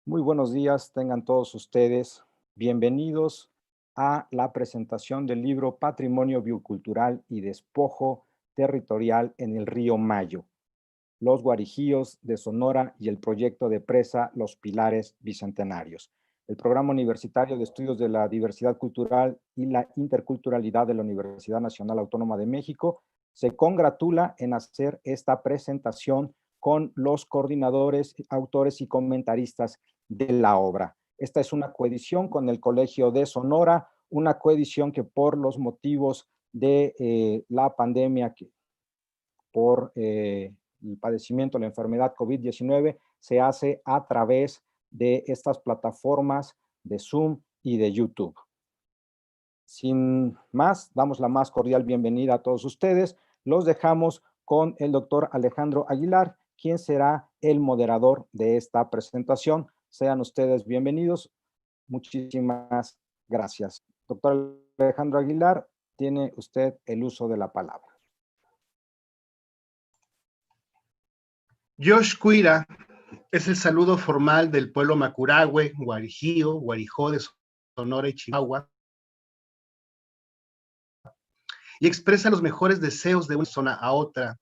Muy buenos días, tengan todos ustedes. Bienvenidos a la presentación del libro Patrimonio Biocultural y Despojo Territorial en el Río Mayo, los Guarijíos de Sonora y el proyecto de presa Los Pilares Bicentenarios. El Programa Universitario de Estudios de la Diversidad Cultural y la Interculturalidad de la Universidad Nacional Autónoma de México se congratula en hacer esta presentación con los coordinadores, autores y comentaristas de la obra. Esta es una coedición con el Colegio de Sonora, una coedición que por los motivos de la pandemia, por el padecimiento, la enfermedad COVID-19, se hace a través de estas plataformas de Zoom y de YouTube. Sin más, damos la más cordial bienvenida a todos ustedes. Los dejamos con el doctor Alejandro Aguilar, quien será el moderador de esta presentación. Sean ustedes bienvenidos. Muchísimas gracias. Doctor Alejandro Aguilar, tiene usted el uso de la palabra. Yosh Cuira es el saludo formal del pueblo Macurahue, Guarijío, Guarijó de Sonora y Chihuahua, y expresa los mejores deseos de una zona a otra.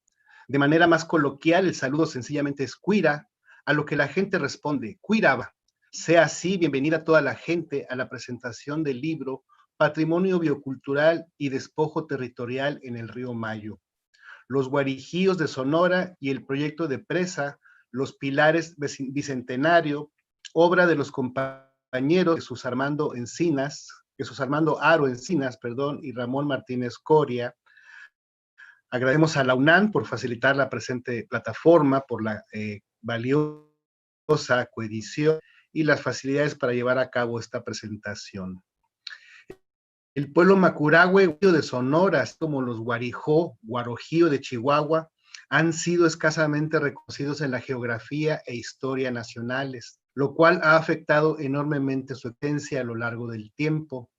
De manera más coloquial, el saludo sencillamente es Cuira, a lo que la gente responde, Cuiraba. Sea así, bienvenida toda la gente a la presentación del libro Patrimonio Biocultural y Despojo Territorial en el Río Mayo. Los Guarijíos de Sonora y el proyecto de presa Los Pilares Bicentenario, obra de los compañeros Jesús Armando Aro Encinas, y Ramón Martínez Coria. Agradecemos a la UNAM por facilitar la presente plataforma, por la valiosa coedición y las facilidades para llevar a cabo esta presentación. El pueblo Macurahue de Sonora, así como los Guarijó, Guarojío de Chihuahua, han sido escasamente reconocidos en la geografía e historia nacionales, lo cual ha afectado enormemente su existencia a lo largo del tiempo.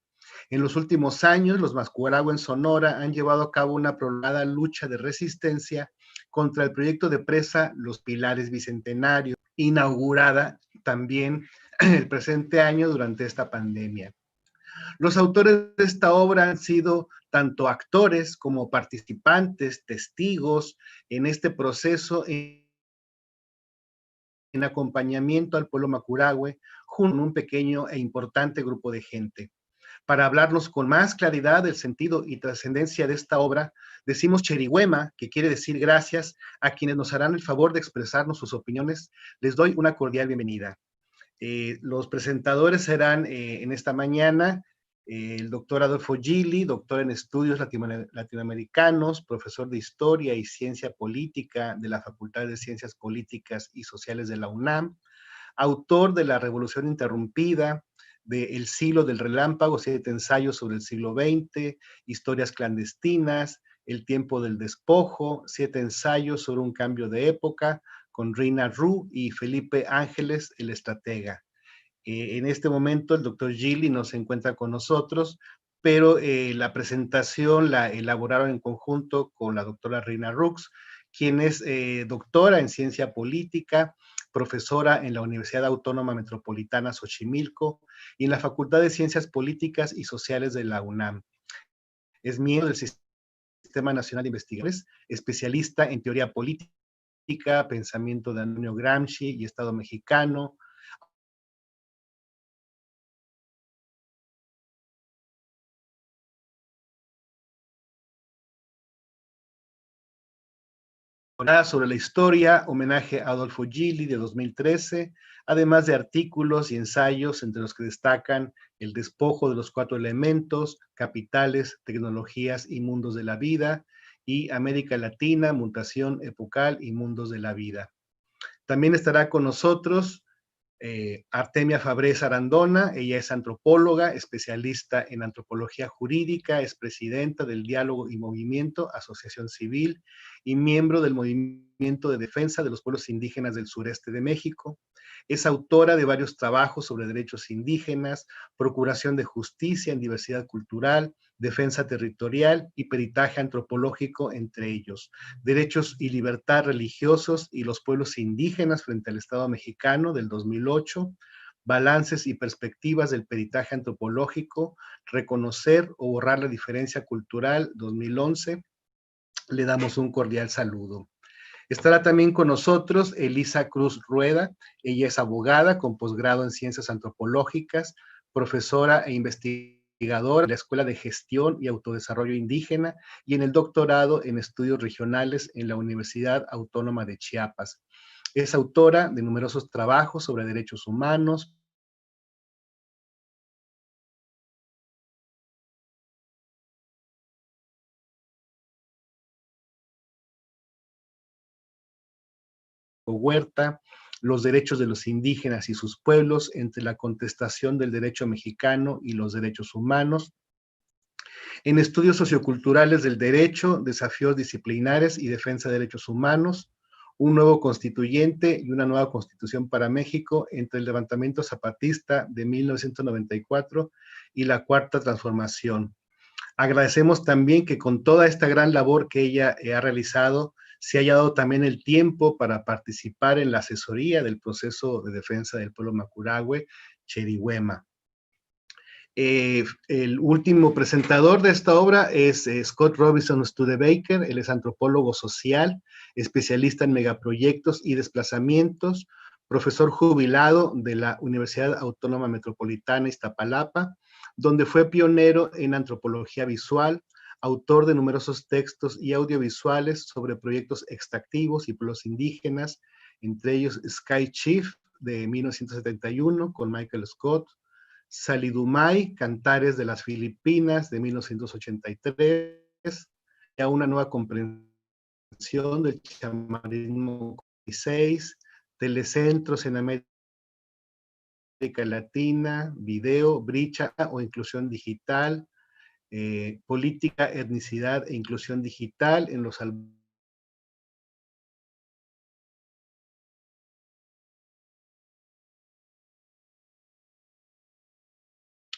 En los últimos años, los Macurahue en Sonora han llevado a cabo una prolongada lucha de resistencia contra el proyecto de presa Los Pilares Bicentenarios, inaugurada también el presente año durante esta pandemia. Los autores de esta obra han sido tanto actores como participantes, testigos en este proceso en acompañamiento al pueblo Macurahue, junto con un pequeño e importante grupo de gente. Para hablarnos con más claridad del sentido y trascendencia de esta obra, decimos Cherihuema, que quiere decir gracias a quienes nos harán el favor de expresarnos sus opiniones. Les doy una cordial bienvenida. Los presentadores serán en esta mañana el doctor Adolfo Gili, doctor en estudios latinoamericanos, profesor de Historia y Ciencia Política de la Facultad de Ciencias Políticas y Sociales de la UNAM, autor de La Revolución Interrumpida, de El siglo del relámpago, 7 ensayos sobre el siglo XX, Historias clandestinas, El tiempo del despojo, 7 ensayos sobre un cambio de época, con Rina Ru y Felipe Ángeles, el estratega. En este momento el doctor Gili no se encuentra con nosotros, pero la presentación la elaboraron en conjunto con la doctora Rina Rux, quien es doctora en ciencia política, profesora en la Universidad Autónoma Metropolitana Xochimilco y en la Facultad de Ciencias Políticas y Sociales de la UNAM. Es miembro del Sistema Nacional de Investigadores, especialista en teoría política, pensamiento de Antonio Gramsci y Estado mexicano, sobre la historia, homenaje a Adolfo Gili de 2013, además de artículos y ensayos entre los que destacan El despojo de los 4 elementos, Capitales, Tecnologías y Mundos de la Vida, y América Latina, Mutación Epocal y Mundos de la Vida. También estará con nosotros Artemia Fabrés Arandona. Ella es antropóloga, especialista en antropología jurídica, es presidenta del Diálogo y Movimiento, asociación civil, y miembro del movimiento de defensa de los pueblos indígenas del sureste de México. Es autora de varios trabajos sobre derechos indígenas, procuración de justicia en diversidad cultural, defensa territorial y peritaje antropológico, entre ellos. Derechos y libertad religiosos y los pueblos indígenas frente al Estado mexicano del 2008. Balances y perspectivas del peritaje antropológico, reconocer o borrar la diferencia cultural, 2011. Le damos un cordial saludo. Estará también con nosotros Elisa Cruz Rueda. Ella es abogada con posgrado en Ciencias Antropológicas, profesora e investigadora en la Escuela de Gestión y Autodesarrollo Indígena y en el doctorado en Estudios Regionales en la Universidad Autónoma de Chiapas. Es autora de numerosos trabajos sobre derechos humanos, Huerta, los derechos de los indígenas y sus pueblos, entre la contestación del derecho mexicano y los derechos humanos. En estudios socioculturales del derecho, desafíos disciplinares y defensa de derechos humanos, un nuevo constituyente y una nueva constitución para México entre el levantamiento zapatista de 1994 y la Cuarta Transformación. Agradecemos también que con toda esta gran labor que ella ha realizado, se haya dado también el tiempo para participar en la asesoría del proceso de defensa del pueblo Macuarahue, Cherihuema. El último presentador de esta obra es Scott Robinson Studebaker. Él es antropólogo social, especialista en megaproyectos y desplazamientos, profesor jubilado de la Universidad Autónoma Metropolitana Iztapalapa, donde fue pionero en antropología visual, autor de numerosos textos y audiovisuales sobre proyectos extractivos y pueblos indígenas, entre ellos Sky Chief de 1971 con Michael Scott, Salidumay, Cantares de las Filipinas de 1983, a una nueva comprensión del chamanismo 16, telecentros en América Latina, video, brecha o inclusión digital, política, etnicidad e inclusión digital en los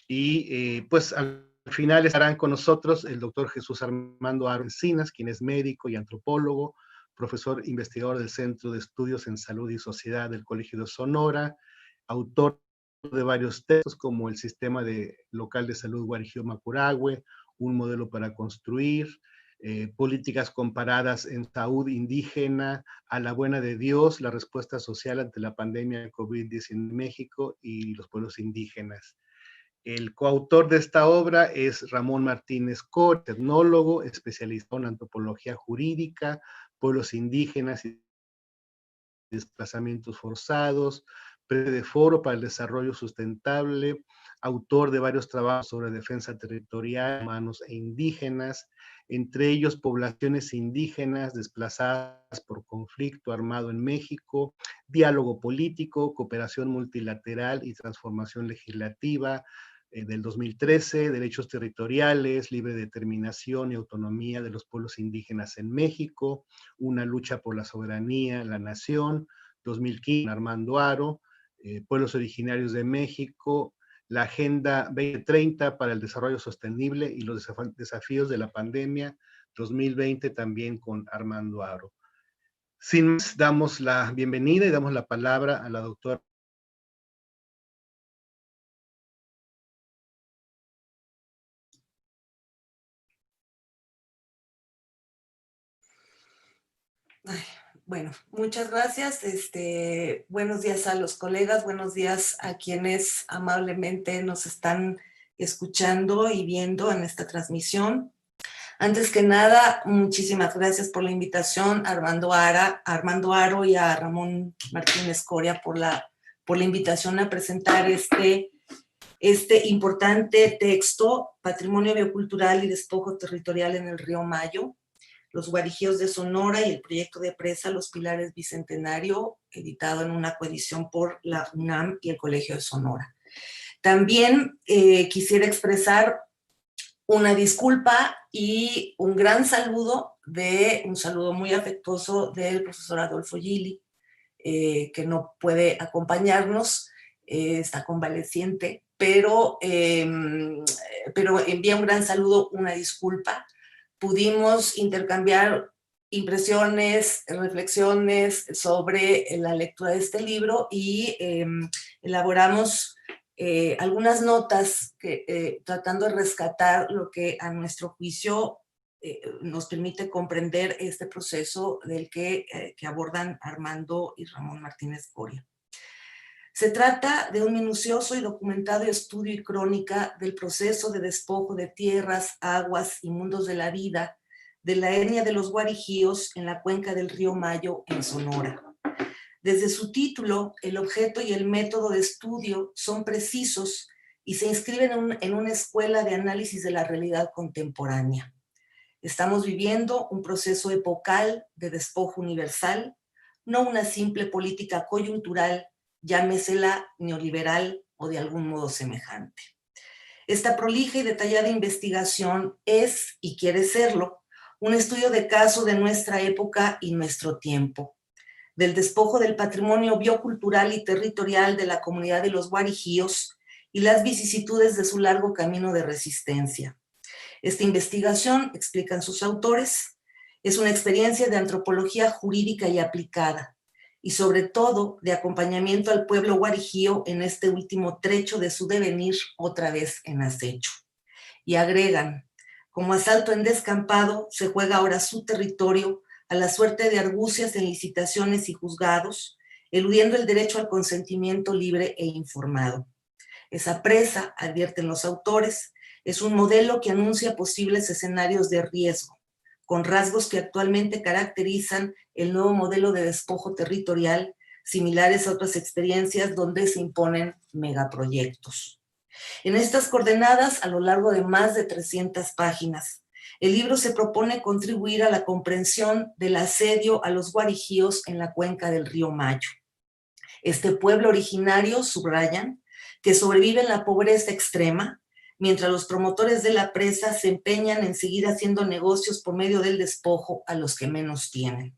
y pues al final estarán con nosotros el doctor Jesús Armando Aro Encinas, quien es médico y antropólogo, profesor investigador del Centro de Estudios en Salud y Sociedad del Colegio de Sonora, autor de varios textos como el Sistema Local de Salud Guarijío Macuarahue, un modelo para construir, políticas comparadas en salud indígena, a la buena de Dios, la respuesta social ante la pandemia de COVID-19 en México y los pueblos indígenas. El coautor de esta obra es Ramón Martínez Cor, etnólogo, especialista en antropología jurídica, pueblos indígenas y desplazamientos forzados, de Foro para el Desarrollo Sustentable, autor de varios trabajos sobre defensa territorial, humanos e indígenas, entre ellos poblaciones indígenas desplazadas por conflicto armado en México, diálogo político, cooperación multilateral y transformación legislativa, del 2013, derechos territoriales, libre determinación y autonomía de los pueblos indígenas en México, una lucha por la soberanía, la nación, 2015, Armando Aro, pueblos originarios de México, la Agenda 2030 para el Desarrollo Sostenible y los desafíos de la pandemia, 2020 también con Armando Aro. Sin más, damos la bienvenida y damos la palabra a la doctora. Bueno, muchas gracias. Buenos días a los colegas, buenos días a quienes amablemente nos están escuchando y viendo en esta transmisión. Antes que nada, muchísimas gracias por la invitación a Armando Aro y a Ramón Martínez Coria por la invitación a presentar este importante texto, Patrimonio Biocultural y Despojo Territorial en el Río Mayo, los Guarijíos de Sonora y el proyecto de presa Los Pilares Bicentenario, editado en una coedición por la UNAM y el Colegio de Sonora. También quisiera expresar una disculpa y un gran saludo de un saludo muy afectuoso del profesor Adolfo Gili, que no puede acompañarnos, está convaleciente, pero envía un gran saludo, una disculpa. Pudimos intercambiar impresiones, reflexiones sobre la lectura de este libro y elaboramos algunas notas tratando de rescatar lo que a nuestro juicio nos permite comprender este proceso del que abordan Armando y Ramón Martínez Coria. Se trata de un minucioso y documentado estudio y crónica del proceso de despojo de tierras, aguas y mundos de la vida de la etnia de los guarijíos en la cuenca del río Mayo, en Sonora. Desde su título, el objeto y el método de estudio son precisos y se inscriben en una escuela de análisis de la realidad contemporánea. Estamos viviendo un proceso epocal de despojo universal, no una simple política coyuntural, llámesela neoliberal o de algún modo semejante. Esta prolija y detallada investigación es, y quiere serlo, un estudio de caso de nuestra época y nuestro tiempo, del despojo del patrimonio biocultural y territorial de la comunidad de los guarijíos y las vicisitudes de su largo camino de resistencia. Esta investigación, explican sus autores, es una experiencia de antropología jurídica y aplicada, y sobre todo de acompañamiento al pueblo guarijío en este último trecho de su devenir, otra vez en acecho. Y agregan, como asalto en descampado, se juega ahora su territorio a la suerte de argucias en licitaciones y juzgados, eludiendo el derecho al consentimiento libre e informado. Esa presa, advierten los autores, es un modelo que anuncia posibles escenarios de riesgo, con rasgos que actualmente caracterizan el nuevo modelo de despojo territorial, similares a otras experiencias donde se imponen megaproyectos. En estas coordenadas, a lo largo de más de 300 páginas, el libro se propone contribuir a la comprensión del asedio a los guarijíos en la cuenca del río Mayo. Este pueblo originario, subrayan, que sobrevive en la pobreza extrema, mientras los promotores de la presa se empeñan en seguir haciendo negocios por medio del despojo a los que menos tienen.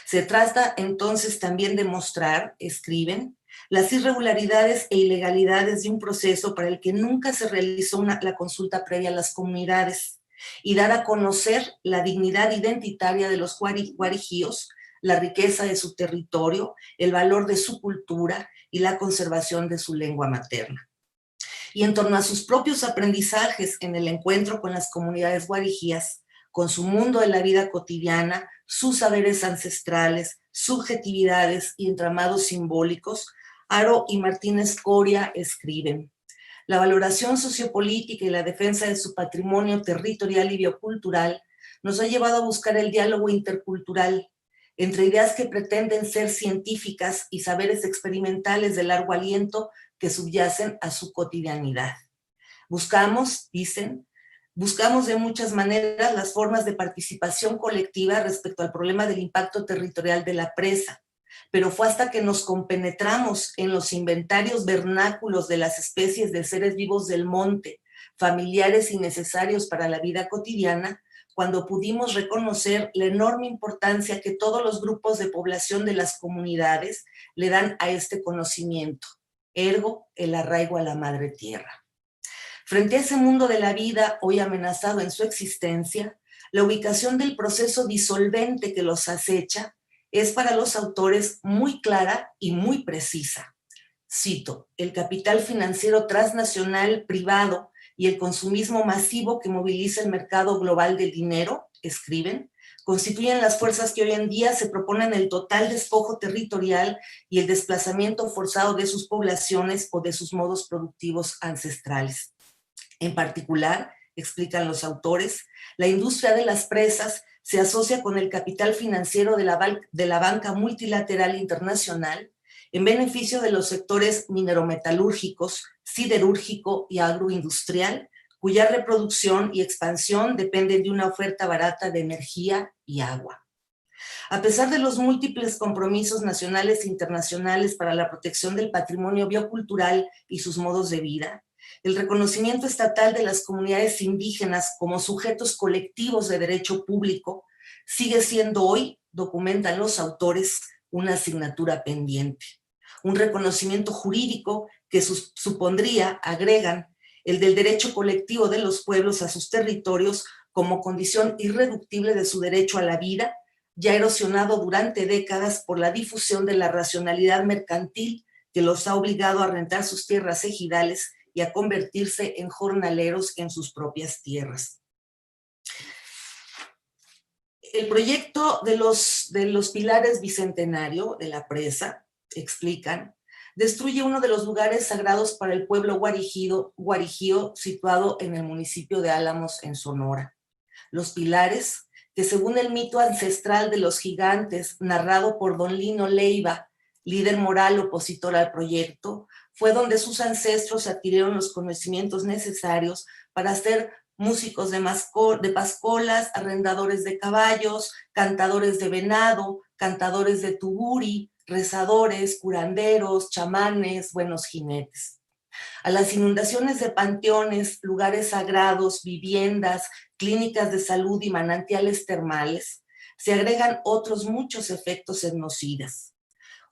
Se trata entonces también de mostrar, escriben, las irregularidades e ilegalidades de un proceso para el que nunca se realizó la consulta previa a las comunidades y dar a conocer la dignidad identitaria de los guarijíos, la riqueza de su territorio, el valor de su cultura y la conservación de su lengua materna. Y en torno a sus propios aprendizajes en el encuentro con las comunidades guarijías, con su mundo de la vida cotidiana, sus saberes ancestrales, subjetividades y entramados simbólicos, Haro y Martínez Coria escriben: la valoración sociopolítica y la defensa de su patrimonio territorial y biocultural nos ha llevado a buscar el diálogo intercultural entre ideas que pretenden ser científicas y saberes experimentales de largo aliento que subyacen a su cotidianidad. Buscamos, dicen, buscamos de muchas maneras las formas de participación colectiva respecto al problema del impacto territorial de la presa, pero fue hasta que nos compenetramos en los inventarios vernáculos de las especies de seres vivos del monte, familiares y necesarios para la vida cotidiana, cuando pudimos reconocer la enorme importancia que todos los grupos de población de las comunidades le dan a este conocimiento, ergo el arraigo a la madre tierra. Frente a ese mundo de la vida hoy amenazado en su existencia, la ubicación del proceso disolvente que los acecha es para los autores muy clara y muy precisa. Cito: el capital financiero transnacional privado y el consumismo masivo que moviliza el mercado global del dinero, escriben, constituyen las fuerzas que hoy en día se proponen el total despojo territorial y el desplazamiento forzado de sus poblaciones o de sus modos productivos ancestrales. En particular, explican los autores, la industria de las presas se asocia con el capital financiero de la banca multilateral internacional en beneficio de los sectores minerometalúrgicos, siderúrgico y agroindustrial, cuya reproducción y expansión dependen de una oferta barata de energía y agua. A pesar de los múltiples compromisos nacionales e internacionales para la protección del patrimonio biocultural y sus modos de vida, el reconocimiento estatal de las comunidades indígenas como sujetos colectivos de derecho público sigue siendo hoy, documentan los autores, una asignatura pendiente. Un reconocimiento jurídico que supondría, agregan, el del derecho colectivo de los pueblos a sus territorios como condición irreductible de su derecho a la vida, ya erosionado durante décadas por la difusión de la racionalidad mercantil que los ha obligado a rentar sus tierras ejidales y a convertirse en jornaleros en sus propias tierras. El proyecto de los pilares bicentenario de la presa, explican, destruye uno de los lugares sagrados para el pueblo guarijío situado en el municipio de Álamos, en Sonora. Los pilares, que según el mito ancestral de los gigantes, narrado por don Lino Leiva, líder moral opositor al proyecto, fue donde sus ancestros adquirieron los conocimientos necesarios para ser músicos de pascolas, arrendadores de caballos, cantadores de venado, cantadores de tuburi, rezadores, curanderos, chamanes, buenos jinetes. A las inundaciones de panteones, lugares sagrados, viviendas, clínicas de salud y manantiales termales, se agregan otros muchos efectos etnocidas.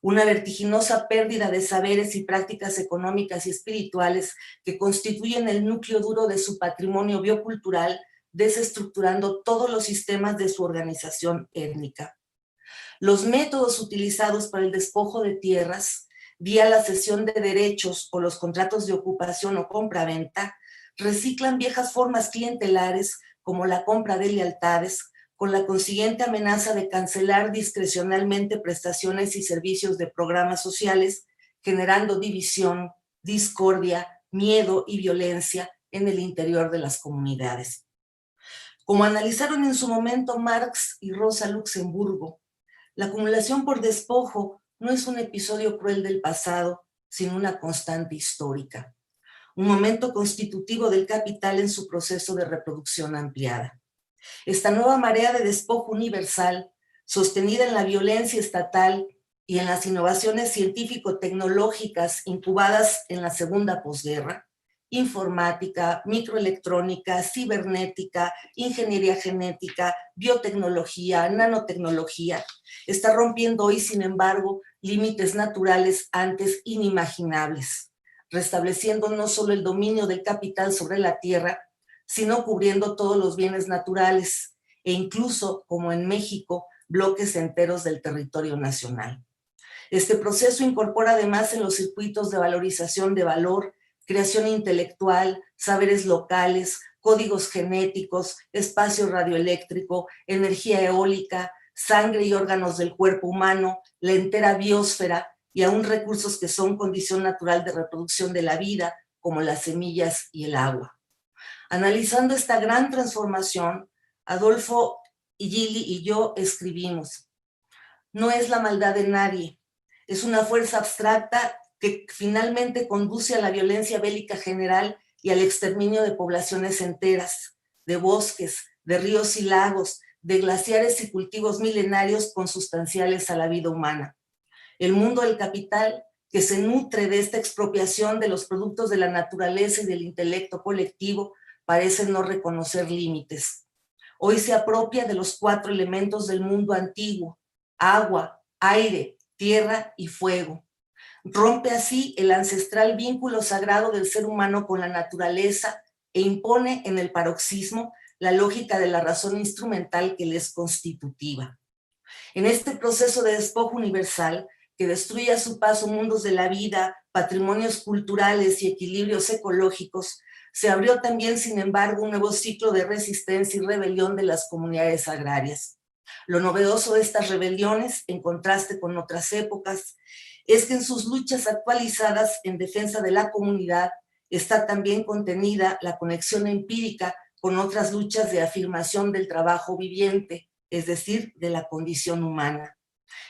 Una vertiginosa pérdida de saberes y prácticas económicas y espirituales que constituyen el núcleo duro de su patrimonio biocultural, desestructurando todos los sistemas de su organización étnica. Los métodos utilizados para el despojo de tierras, vía la cesión de derechos o los contratos de ocupación o compraventa, reciclan viejas formas clientelares como la compra de lealtades, con la consiguiente amenaza de cancelar discrecionalmente prestaciones y servicios de programas sociales, generando división, discordia, miedo y violencia en el interior de las comunidades. Como analizaron en su momento Marx y Rosa Luxemburgo, la acumulación por despojo no es un episodio cruel del pasado, sino una constante histórica, un momento constitutivo del capital en su proceso de reproducción ampliada. Esta nueva marea de despojo universal, sostenida en la violencia estatal y en las innovaciones científico-tecnológicas incubadas en la segunda posguerra, informática, microelectrónica, cibernética, ingeniería genética, biotecnología, nanotecnología, está rompiendo hoy, sin embargo, límites naturales antes inimaginables, restableciendo no solo el dominio del capital sobre la tierra, sino cubriendo todos los bienes naturales e incluso, como en México, bloques enteros del territorio nacional. Este proceso incorpora además en los circuitos de valorización de valor, creación intelectual, saberes locales, códigos genéticos, espacio radioeléctrico, energía eólica, sangre y órganos del cuerpo humano, la entera biosfera y aún recursos que son condición natural de reproducción de la vida, como las semillas y el agua. Analizando esta gran transformación, Adolfo Gili y yo escribimos: no es la maldad de nadie, es una fuerza abstracta que finalmente conduce a la violencia bélica general y al exterminio de poblaciones enteras, de bosques, de ríos y lagos, de glaciares y cultivos milenarios consustanciales a la vida humana. El mundo del capital, que se nutre de esta expropiación de los productos de la naturaleza y del intelecto colectivo, parece no reconocer límites. Hoy se apropia de los 4 elementos del mundo antiguo: agua, aire, tierra y fuego. Rompe así el ancestral vínculo sagrado del ser humano con la naturaleza e impone en el paroxismo la lógica de la razón instrumental que le es constitutiva. En este proceso de despojo universal, que destruye a su paso mundos de la vida, patrimonios culturales y equilibrios ecológicos, se abrió también, sin embargo, un nuevo ciclo de resistencia y rebelión de las comunidades agrarias. Lo novedoso de estas rebeliones, en contraste con otras épocas, es que en sus luchas actualizadas en defensa de la comunidad está también contenida la conexión empírica con otras luchas de afirmación del trabajo viviente, es decir, de la condición humana.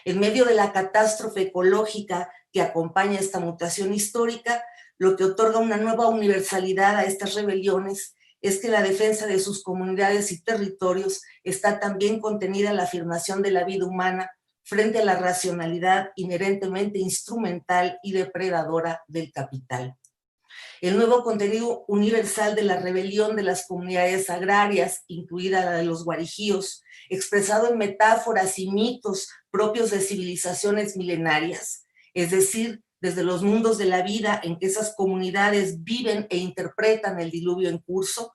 En medio de la catástrofe ecológica que acompaña esta mutación histórica, lo que otorga una nueva universalidad a estas rebeliones es que la defensa de sus comunidades y territorios está también contenida en la afirmación de la vida humana frente a la racionalidad inherentemente instrumental y depredadora del capital. El nuevo contenido universal de la rebelión de las comunidades agrarias, incluida la de los guarijíos, expresado en metáforas y mitos propios de civilizaciones milenarias, es decir, desde los mundos de la vida en que esas comunidades viven e interpretan el diluvio en curso,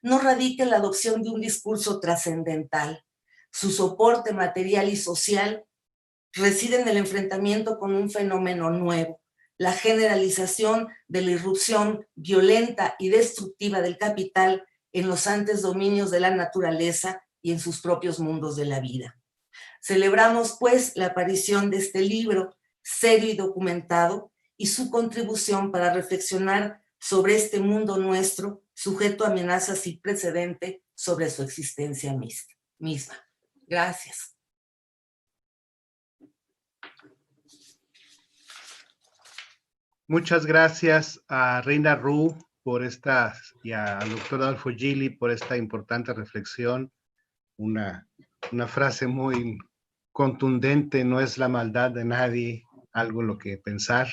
no radica en la adopción de un discurso trascendental. Su soporte material y social reside en el enfrentamiento con un fenómeno nuevo, la generalización de la irrupción violenta y destructiva del capital en los antes dominios de la naturaleza y en sus propios mundos de la vida. Celebramos, pues, la aparición de este libro serio y documentado y su contribución para reflexionar sobre este mundo nuestro, sujeto a amenazas sin precedente sobre su existencia misma. Gracias. Muchas gracias a Reina Ru por y al doctor Adolfo Gili por esta importante reflexión. Una frase muy contundente: no es la maldad de nadie algo lo que pensar.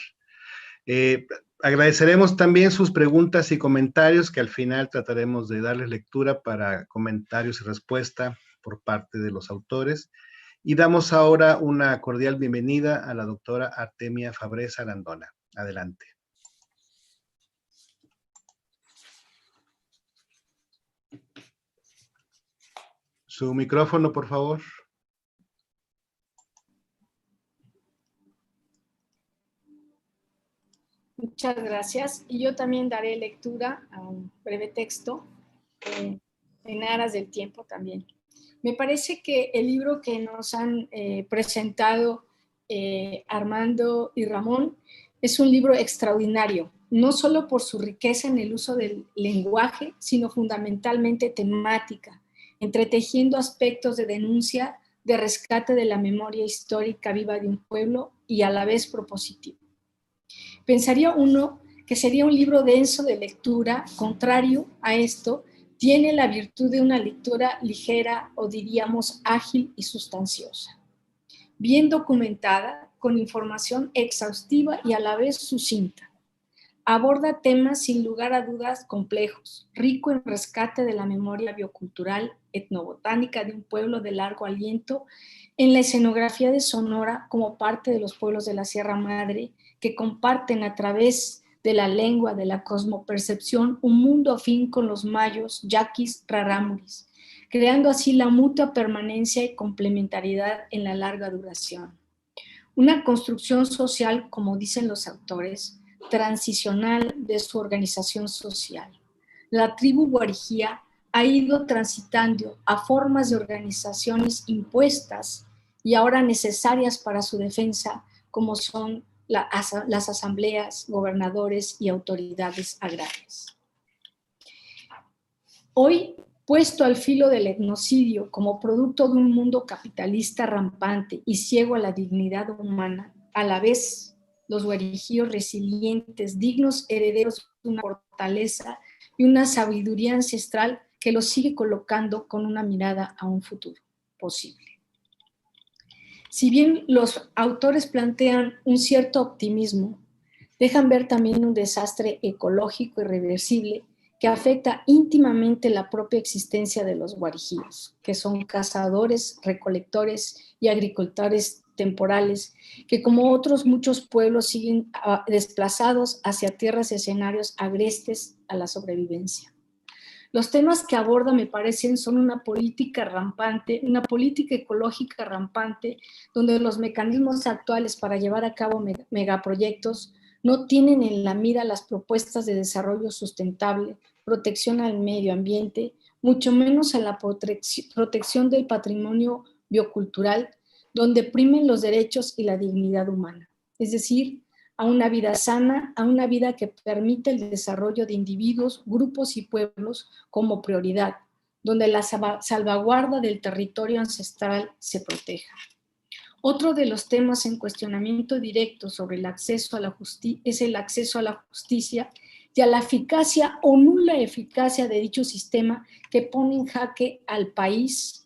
Agradeceremos también sus preguntas y comentarios, que al final trataremos de darles lectura para comentarios y respuesta por parte de los autores. Y damos ahora una cordial bienvenida a la doctora Artemia Fabrés Arandona. Adelante. Su micrófono, por favor. Muchas gracias. Y yo también daré lectura a un breve texto en aras del tiempo también. Me parece que el libro que nos han presentado Armando y Ramón es un libro extraordinario, no solo por su riqueza en el uso del lenguaje, sino fundamentalmente temática, entretejiendo aspectos de denuncia, de rescate de la memoria histórica viva de un pueblo y a la vez propositivo. Pensaría uno que sería un libro denso de lectura. Contrario a esto, tiene la virtud de una lectura ligera o diríamos ágil y sustanciosa. Bien documentada, con información exhaustiva y a la vez sucinta. Aborda temas sin lugar a dudas complejos, rico en rescate de la memoria biocultural, etnobotánica de un pueblo de largo aliento, en la escenografía de Sonora como parte de los pueblos de la Sierra Madre, que comparten a través de la lengua de la cosmopercepción un mundo afín con los mayos, yaquis, rarámuris, creando así la mutua permanencia y complementariedad en la larga duración. Una construcción social, como dicen los autores, transicional de su organización social. La tribu guarijía ha ido transitando a formas de organizaciones impuestas y ahora necesarias para su defensa, como son las asambleas, gobernadores y autoridades agrarias. Hoy, puesto al filo del etnocidio como producto de un mundo capitalista rampante y ciego a la dignidad humana, a la vez los guarijíos resilientes, dignos herederos de una fortaleza y una sabiduría ancestral que los sigue colocando con una mirada a un futuro posible. Si bien los autores plantean un cierto optimismo, dejan ver también un desastre ecológico irreversible que afecta íntimamente la propia existencia de los guarijíos, que son cazadores, recolectores y agricultores temporales, que como otros muchos pueblos siguen desplazados hacia tierras y escenarios agrestes a la sobrevivencia. Los temas que aborda, me parecen, son una política rampante, una política ecológica rampante, donde los mecanismos actuales para llevar a cabo megaproyectos no tienen en la mira las propuestas de desarrollo sustentable, protección al medio ambiente, mucho menos a la protección del patrimonio biocultural, donde primen los derechos y la dignidad humana. Es decir, a una vida sana, a una vida que permite el desarrollo de individuos, grupos y pueblos como prioridad, donde la salvaguarda del territorio ancestral se proteja. Otro de los temas en cuestionamiento directo sobre el acceso a la justicia es el acceso a la justicia y a la eficacia o nula eficacia de dicho sistema, que pone en jaque al país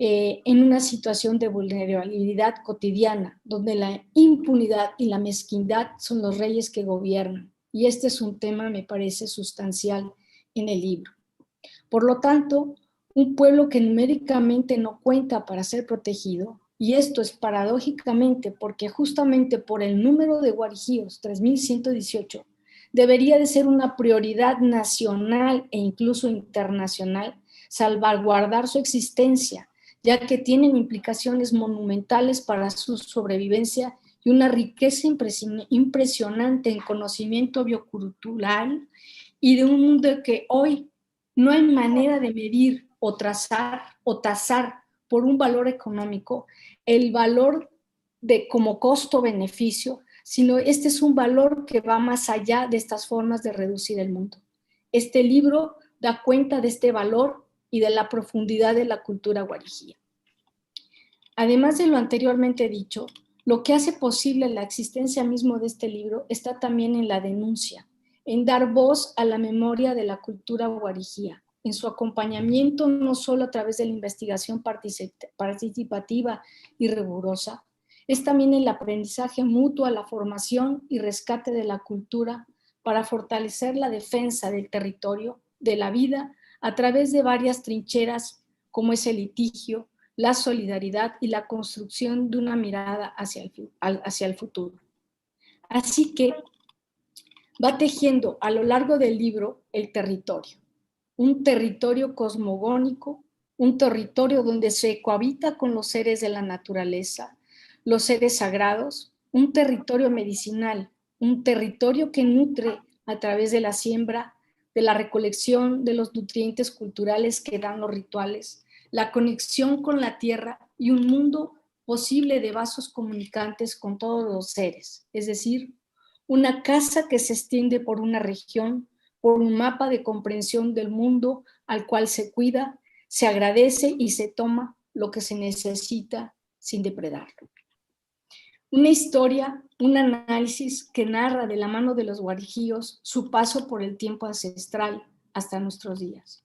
en una situación de vulnerabilidad cotidiana, donde la impunidad y la mezquindad son los reyes que gobiernan, y este es un tema, me parece, sustancial en el libro. Por lo tanto, un pueblo que numéricamente no cuenta para ser protegido, y esto es paradójicamente porque justamente por el número de guarijíos, 3.118, debería de ser una prioridad nacional e incluso internacional salvaguardar su existencia, ya que tienen implicaciones monumentales para su sobrevivencia y una riqueza impresionante en conocimiento biocultural y de un mundo que hoy no hay manera de medir o trazar o tasar por un valor económico el valor de como costo-beneficio, sino este es un valor que va más allá de estas formas de reducir el mundo. Este libro da cuenta de este valor y de la profundidad de la cultura guarijía. Además de lo anteriormente dicho, lo que hace posible la existencia mismo de este libro está también en la denuncia, en dar voz a la memoria de la cultura guarijía, en su acompañamiento no solo a través de la investigación participativa y rigurosa, es también el aprendizaje mutuo, la formación y rescate de la cultura para fortalecer la defensa del territorio, de la vida, a través de varias trincheras como es el litigio, la solidaridad y la construcción de una mirada hacia el futuro. Así que va tejiendo a lo largo del libro el territorio, un territorio cosmogónico, un territorio donde se cohabita con los seres de la naturaleza, los seres sagrados, un territorio medicinal, un territorio que nutre a través de la siembra, de la recolección de los nutrientes culturales que dan los rituales, la conexión con la tierra y un mundo posible de vasos comunicantes con todos los seres, es decir, una casa que se extiende por una región, por un mapa de comprensión del mundo al cual se cuida, se agradece y se toma lo que se necesita sin depredarlo. Una historia, un análisis que narra de la mano de los guarijíos su paso por el tiempo ancestral hasta nuestros días.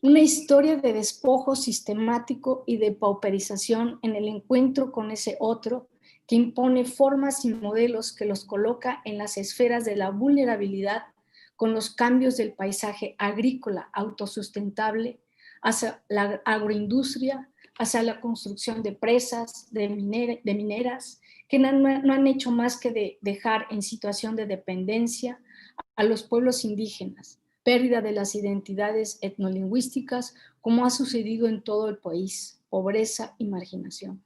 Una historia de despojo sistemático y de pauperización en el encuentro con ese otro que impone formas y modelos que los coloca en las esferas de la vulnerabilidad con los cambios del paisaje agrícola autosustentable hacia la agroindustria, hacia la construcción de presas, de mineras, que no han hecho más que dejar en situación de dependencia a los pueblos indígenas, pérdida de las identidades etnolingüísticas, como ha sucedido en todo el país, pobreza y marginación.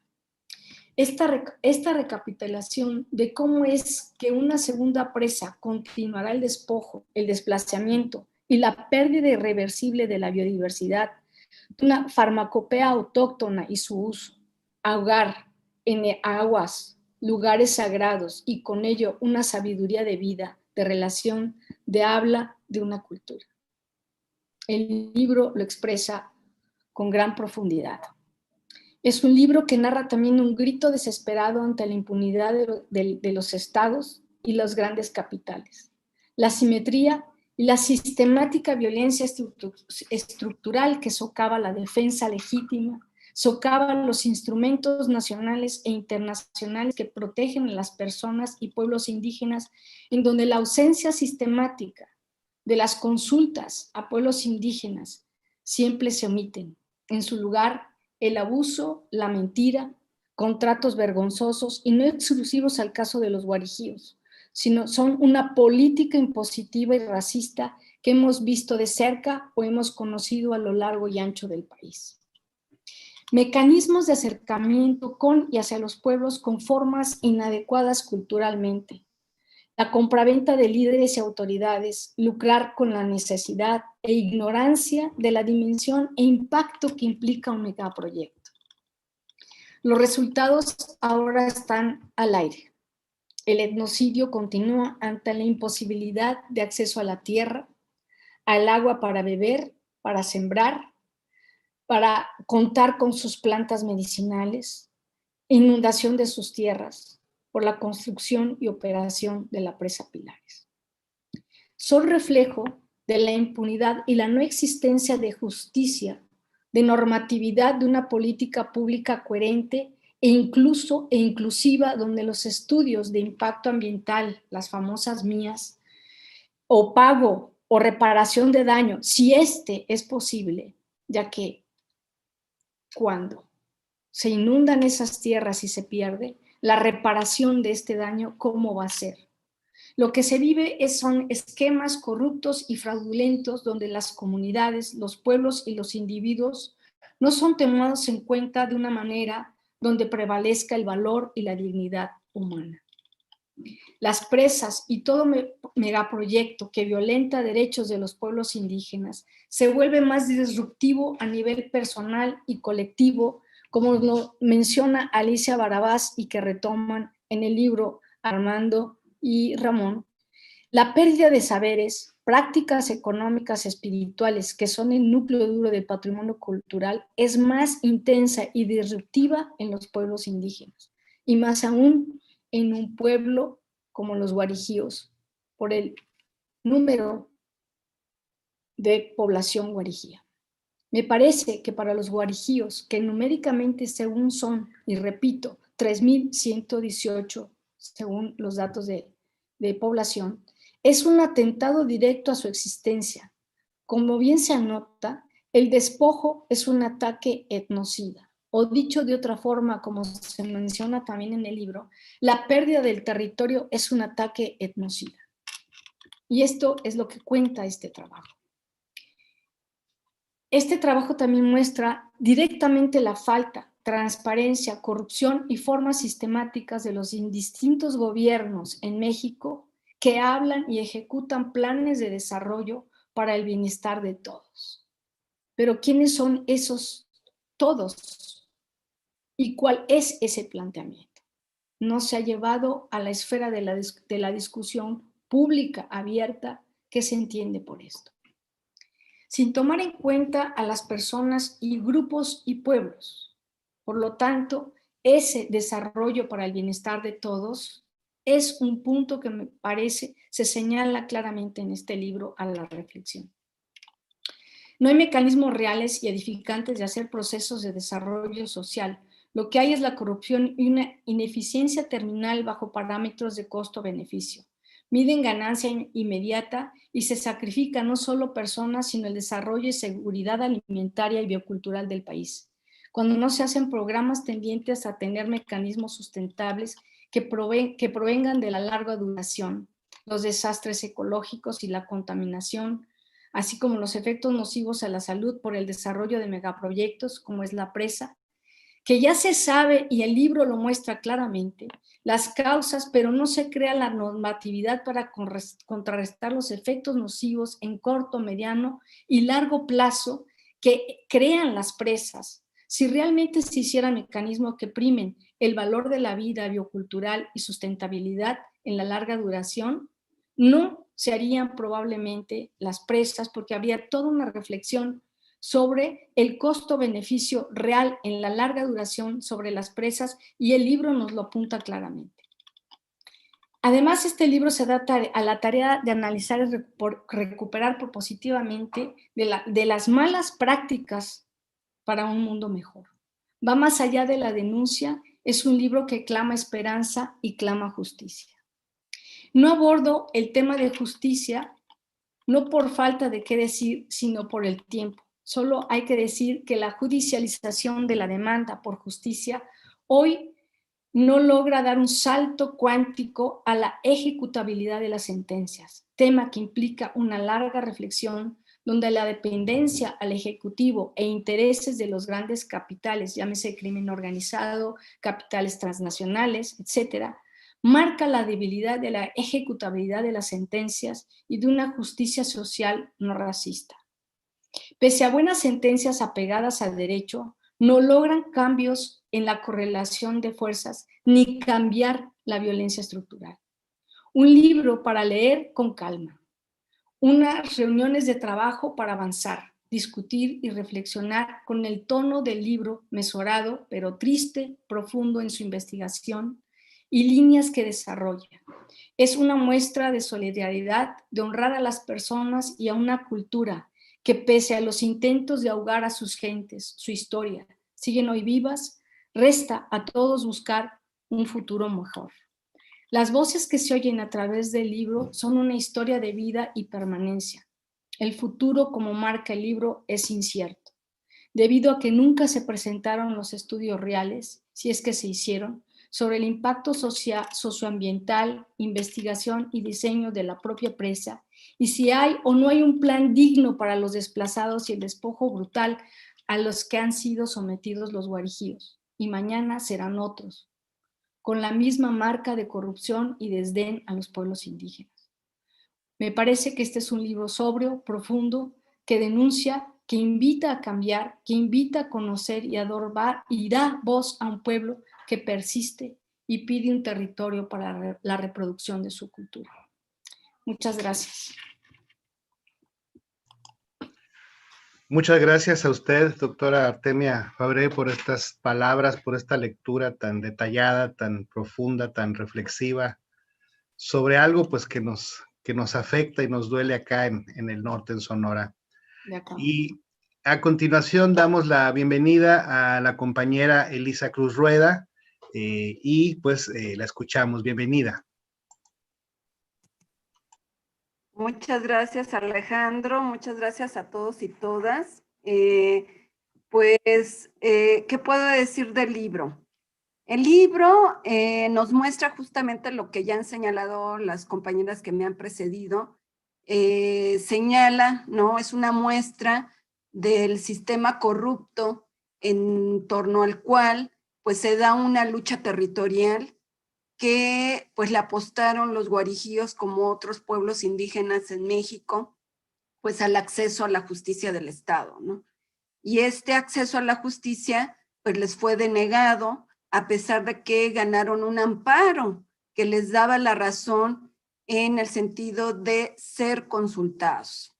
Esta recapitulación de cómo es que una segunda presa continuará el despojo, el desplazamiento y la pérdida irreversible de la biodiversidad, una farmacopea autóctona y su uso, ahogar en aguas, lugares sagrados y con ello una sabiduría de vida, de relación, de habla de una cultura. El libro lo expresa con gran profundidad. Es un libro que narra también un grito desesperado ante la impunidad de los estados y los grandes capitales. La simetría y la sistemática violencia estructural que socava la defensa legítima, socava los instrumentos nacionales e internacionales que protegen a las personas y pueblos indígenas, en donde la ausencia sistemática de las consultas a pueblos indígenas siempre se omiten. En su lugar, el abuso, la mentira, contratos vergonzosos y no exclusivos al caso de los guarijíos, sino son una política impositiva y racista que hemos visto de cerca o hemos conocido a lo largo y ancho del país. Mecanismos de acercamiento con y hacia los pueblos con formas inadecuadas culturalmente. La compraventa de líderes y autoridades, lucrar con la necesidad e ignorancia de la dimensión e impacto que implica un megaproyecto. Los resultados ahora están al aire. El etnocidio continúa ante la imposibilidad de acceso a la tierra, al agua para beber, para sembrar, para contar con sus plantas medicinales, inundación de sus tierras, por la construcción y operación de la presa Pilares. Son reflejo de la impunidad y la no existencia de justicia, de normatividad de una política pública coherente e inclusiva, donde los estudios de impacto ambiental, las famosas MIAs, o pago o reparación de daño, si este es posible, ya que cuando se inundan esas tierras y se pierde, la reparación de este daño, ¿cómo va a ser? Lo que se vive son esquemas corruptos y fraudulentos donde las comunidades, los pueblos y los individuos no son tomados en cuenta de una manera donde prevalezca el valor y la dignidad humana. Las presas y todo megaproyecto que violenta derechos de los pueblos indígenas se vuelve más disruptivo a nivel personal y colectivo, como lo menciona Alicia Barabás y que retoman en el libro Armando y Ramón. La pérdida de saberes, prácticas económicas, espirituales, que son el núcleo duro del patrimonio cultural, es más intensa y disruptiva en los pueblos indígenas, y más aún en un pueblo como los guarijíos, por el número de población guarijí. Me parece que para los guarijíos, que numéricamente según son, y repito, 3.118 según los datos de población, es un atentado directo a su existencia. Como bien se anota, el despojo es un ataque etnocida, o dicho de otra forma, como se menciona también en el libro, la pérdida del territorio es un ataque etnocida. Y esto es lo que cuenta este trabajo. Este trabajo también muestra directamente la falta, transparencia, corrupción y formas sistemáticas de los distintos gobiernos en México que hablan y ejecutan planes de desarrollo para el bienestar de todos. Pero ¿quiénes son esos todos? ¿Y cuál es ese planteamiento? No se ha llevado a la esfera de la discusión pública abierta que se entiende por esto, sin tomar en cuenta a las personas y grupos y pueblos. Por lo tanto, ese desarrollo para el bienestar de todos es un punto que me parece se señala claramente en este libro a la reflexión. No hay mecanismos reales y edificantes de hacer procesos de desarrollo social. Lo que hay es la corrupción y una ineficiencia terminal bajo parámetros de costo-beneficio. Miden ganancia inmediata y se sacrifica no solo personas, sino el desarrollo y seguridad alimentaria y biocultural del país. Cuando no se hacen programas tendientes a tener mecanismos sustentables que provengan de la larga duración, los desastres ecológicos y la contaminación, así como los efectos nocivos a la salud por el desarrollo de megaproyectos como es la presa, que ya se sabe y el libro lo muestra claramente, las causas, pero no se crea la normatividad para contrarrestar los efectos nocivos en corto, mediano y largo plazo que crean las presas. Si realmente se hiciera mecanismos que primen el valor de la vida biocultural y sustentabilidad en la larga duración, no se harían probablemente las presas porque habría toda una reflexión sobre el costo-beneficio real en la larga duración sobre las presas, y el libro nos lo apunta claramente. Además, este libro se da a la tarea de analizar y recuperar propositivamente de las malas prácticas para un mundo mejor. Va más allá de la denuncia, es un libro que clama esperanza y clama justicia. No abordo el tema de justicia, no por falta de qué decir, sino por el tiempo. Solo hay que decir que la judicialización de la demanda por justicia hoy no logra dar un salto cuántico a la ejecutabilidad de las sentencias, tema que implica una larga reflexión donde la dependencia al ejecutivo e intereses de los grandes capitales, llámese crimen organizado, capitales transnacionales, etcétera, marca la debilidad de la ejecutabilidad de las sentencias y de una justicia social no racista. Pese a buenas sentencias apegadas al derecho, no logran cambios en la correlación de fuerzas ni cambiar la violencia estructural. Un libro para leer con calma, unas reuniones de trabajo para avanzar, discutir y reflexionar con el tono del libro mesurado, pero triste, profundo en su investigación y líneas que desarrolla. Es una muestra de solidaridad, de honrar a las personas y a una cultura que pese a los intentos de ahogar a sus gentes, su historia, siguen hoy vivas. Resta a todos buscar un futuro mejor. Las voces que se oyen a través del libro son una historia de vida y permanencia. El futuro, como marca el libro, es incierto, debido a que nunca se presentaron los estudios reales, si es que se hicieron, sobre el impacto socioambiental, investigación y diseño de la propia presa, y si hay o no hay un plan digno para los desplazados y el despojo brutal a los que han sido sometidos los guarijíos, y mañana serán otros, con la misma marca de corrupción y desdén a los pueblos indígenas. Me parece que este es un libro sobrio, profundo, que denuncia, que invita a cambiar, que invita a conocer y adorar y da voz a un pueblo que persiste y pide un territorio para la reproducción de su cultura. Muchas gracias. Muchas gracias a usted, doctora Artemia Fabré, por estas palabras, por esta lectura tan detallada, tan profunda, tan reflexiva, sobre algo pues que nos afecta y nos duele acá en el norte, en Sonora. Y a continuación damos la bienvenida a la compañera Elisa Cruz Rueda y pues la escuchamos. Bienvenida. Muchas gracias, Alejandro. Muchas gracias a todos y todas. ¿Qué puedo decir del libro? El libro nos muestra justamente lo que ya han señalado las compañeras que me han precedido. Señala, ¿no? Es una muestra del sistema corrupto en torno al cual pues se da una lucha territorial que pues le apostaron los guarijíos como otros pueblos indígenas en México, pues al acceso a la justicia del Estado, ¿no? Y este acceso a la justicia pues les fue denegado a pesar de que ganaron un amparo que les daba la razón en el sentido de ser consultados.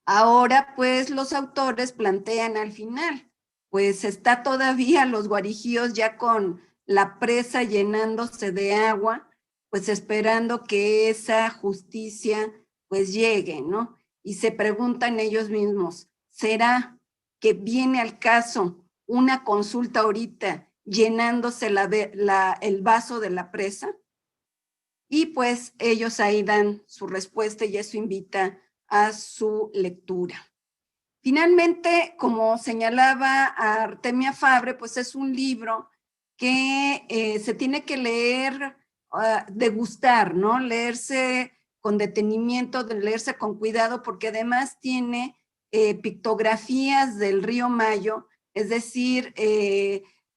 Ahora pues los autores plantean al final, pues está todavía los guarijíos ya con la presa llenándose de agua, pues esperando que esa justicia pues llegue, ¿no? Y se preguntan ellos mismos, ¿será que viene al caso una consulta ahorita llenándose el vaso de la presa? Y pues ellos ahí dan su respuesta y eso invita a su lectura. Finalmente, como señalaba Artemia Fabré, pues es un libro que se tiene que leer, degustar, ¿no? Leerse con detenimiento, leerse con cuidado, porque además tiene pictografías del río Mayo, es decir,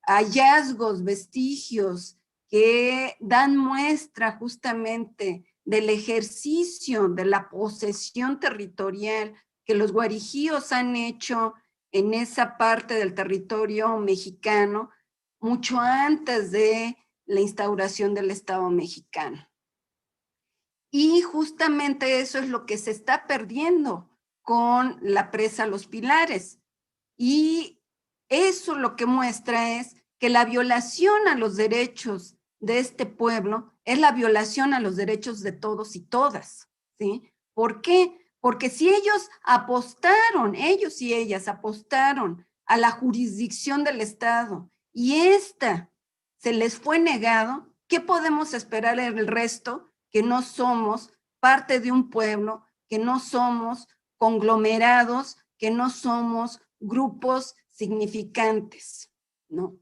hallazgos, vestigios que dan muestra justamente del ejercicio de la posesión territorial que los guarijíos han hecho en esa parte del territorio mexicano mucho antes de la instauración del Estado mexicano. Y justamente eso es lo que se está perdiendo con la presa Los Pilares. Y eso lo que muestra es que la violación a los derechos de este pueblo es la violación a los derechos de todos y todas, ¿sí? ¿Por qué? Porque si ellos apostaron, ellos y ellas apostaron a la jurisdicción del Estado y esta se les fue negado, ¿qué podemos esperar en el resto que no somos parte de un pueblo, que no somos conglomerados, que no somos grupos significantes, ¿no?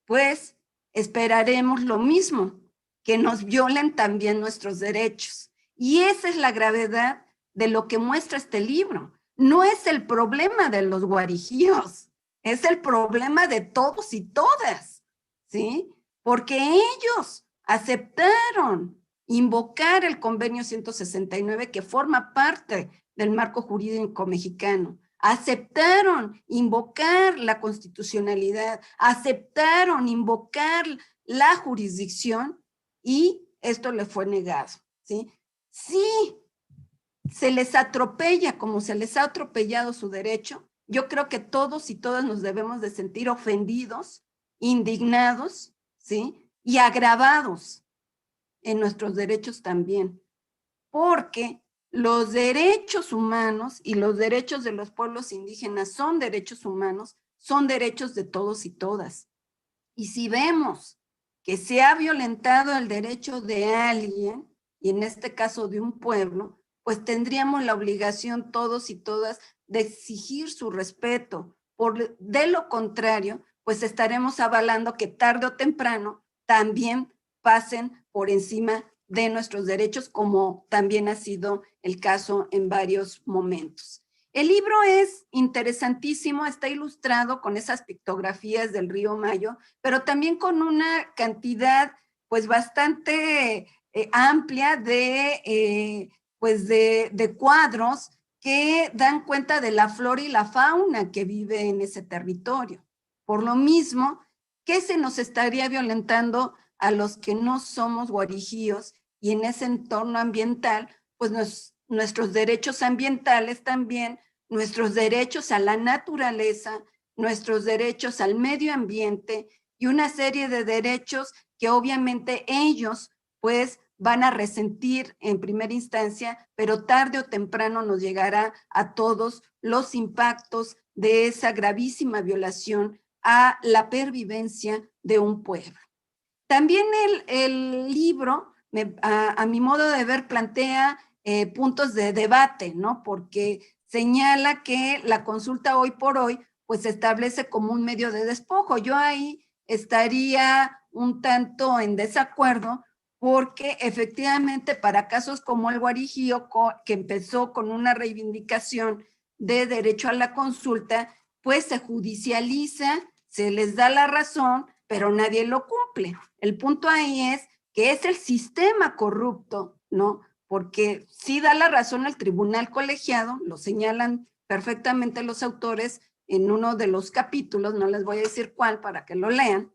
Pues esperaremos lo mismo, que nos violen también nuestros derechos. Y esa es la gravedad de lo que muestra este libro. No es el problema de los guarijíos, es el problema de todos y todas, ¿sí? Porque ellos aceptaron invocar el convenio 169 que forma parte del marco jurídico mexicano. Aceptaron invocar la constitucionalidad, aceptaron invocar la jurisdicción y esto les fue negado, ¿sí? Sí, se les atropella como se les ha atropellado su derecho. Yo creo que todos y todas nos debemos de sentir ofendidos, indignados, ¿sí? Y agravados en nuestros derechos también, porque los derechos humanos y los derechos de los pueblos indígenas son derechos humanos, son derechos de todos y todas. Y si vemos que se ha violentado el derecho de alguien, y en este caso de un pueblo, pues tendríamos la obligación todos y todas de exigir su respeto. De lo contrario, pues estaremos avalando que tarde o temprano también pasen por encima de nuestros derechos, como también ha sido el caso en varios momentos. El libro es interesantísimo, está ilustrado con esas pictografías del río Mayo, pero también con una cantidad pues bastante amplia de cuadros que dan cuenta de la flora y la fauna que vive en ese territorio. Por lo mismo, ¿qué se nos estaría violentando a los que no somos guarijíos? Y en ese entorno ambiental, pues nuestros derechos ambientales también, nuestros derechos a la naturaleza, nuestros derechos al medio ambiente y una serie de derechos que obviamente ellos pues van a resentir en primera instancia, pero tarde o temprano nos llegará a todos los impactos de esa gravísima violación a la pervivencia de un pueblo. También el libro, a mi modo de ver, plantea puntos de debate, ¿no? Porque señala que la consulta hoy por hoy pues se establece como un medio de despojo. Yo ahí estaría un tanto en desacuerdo, porque efectivamente para casos como el Guarijío, que empezó con una reivindicación de derecho a la consulta, pues se judicializa, se les da la razón, pero nadie lo cumple. El punto ahí es que es el sistema corrupto, ¿no? Porque sí da la razón al tribunal colegiado, lo señalan perfectamente los autores en uno de los capítulos, no les voy a decir cuál para que lo lean,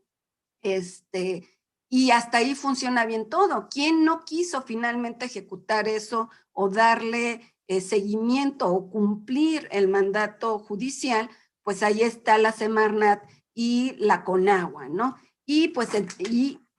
y hasta ahí funciona bien todo. ¿Quién no quiso finalmente ejecutar eso o darle seguimiento o cumplir el mandato judicial? Pues ahí está la Semarnat y la Conagua, ¿no? Y pues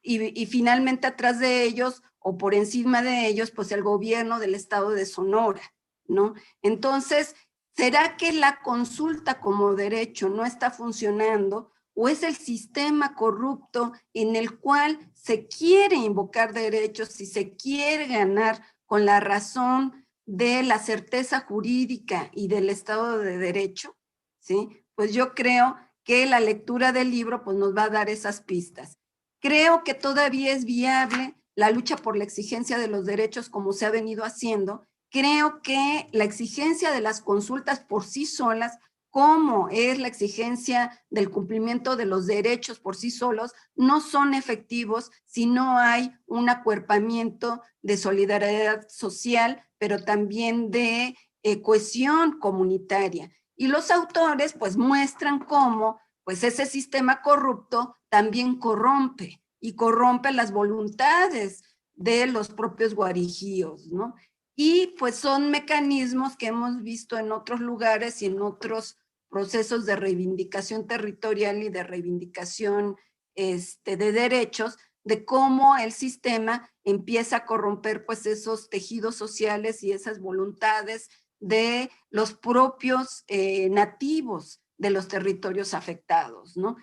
y finalmente atrás de ellos o por encima de ellos, pues el gobierno del estado de Sonora, ¿no? Entonces, ¿será que la consulta como derecho no está funcionando? ¿O es el sistema corrupto en el cual se quiere invocar derechos y se quiere ganar con la razón de la certeza jurídica y del Estado de Derecho? ¿Sí? Pues yo creo que la lectura del libro pues nos va a dar esas pistas. Creo que todavía es viable la lucha por la exigencia de los derechos como se ha venido haciendo. Creo que la exigencia de las consultas por sí solas, como es la exigencia del cumplimiento de los derechos por sí solos, no son efectivos si no hay un acuerpamiento de solidaridad social, pero también de cohesión comunitaria. Y los autores pues muestran cómo pues ese sistema corrupto también corrompe y corrompe las voluntades de los propios guarijíos, ¿no? Y pues son mecanismos que hemos visto en otros lugares y en otros procesos de reivindicación territorial y de reivindicación de derechos, de cómo el sistema empieza a corromper pues esos tejidos sociales y esas voluntades de los propios nativos de los territorios afectados, ¿no?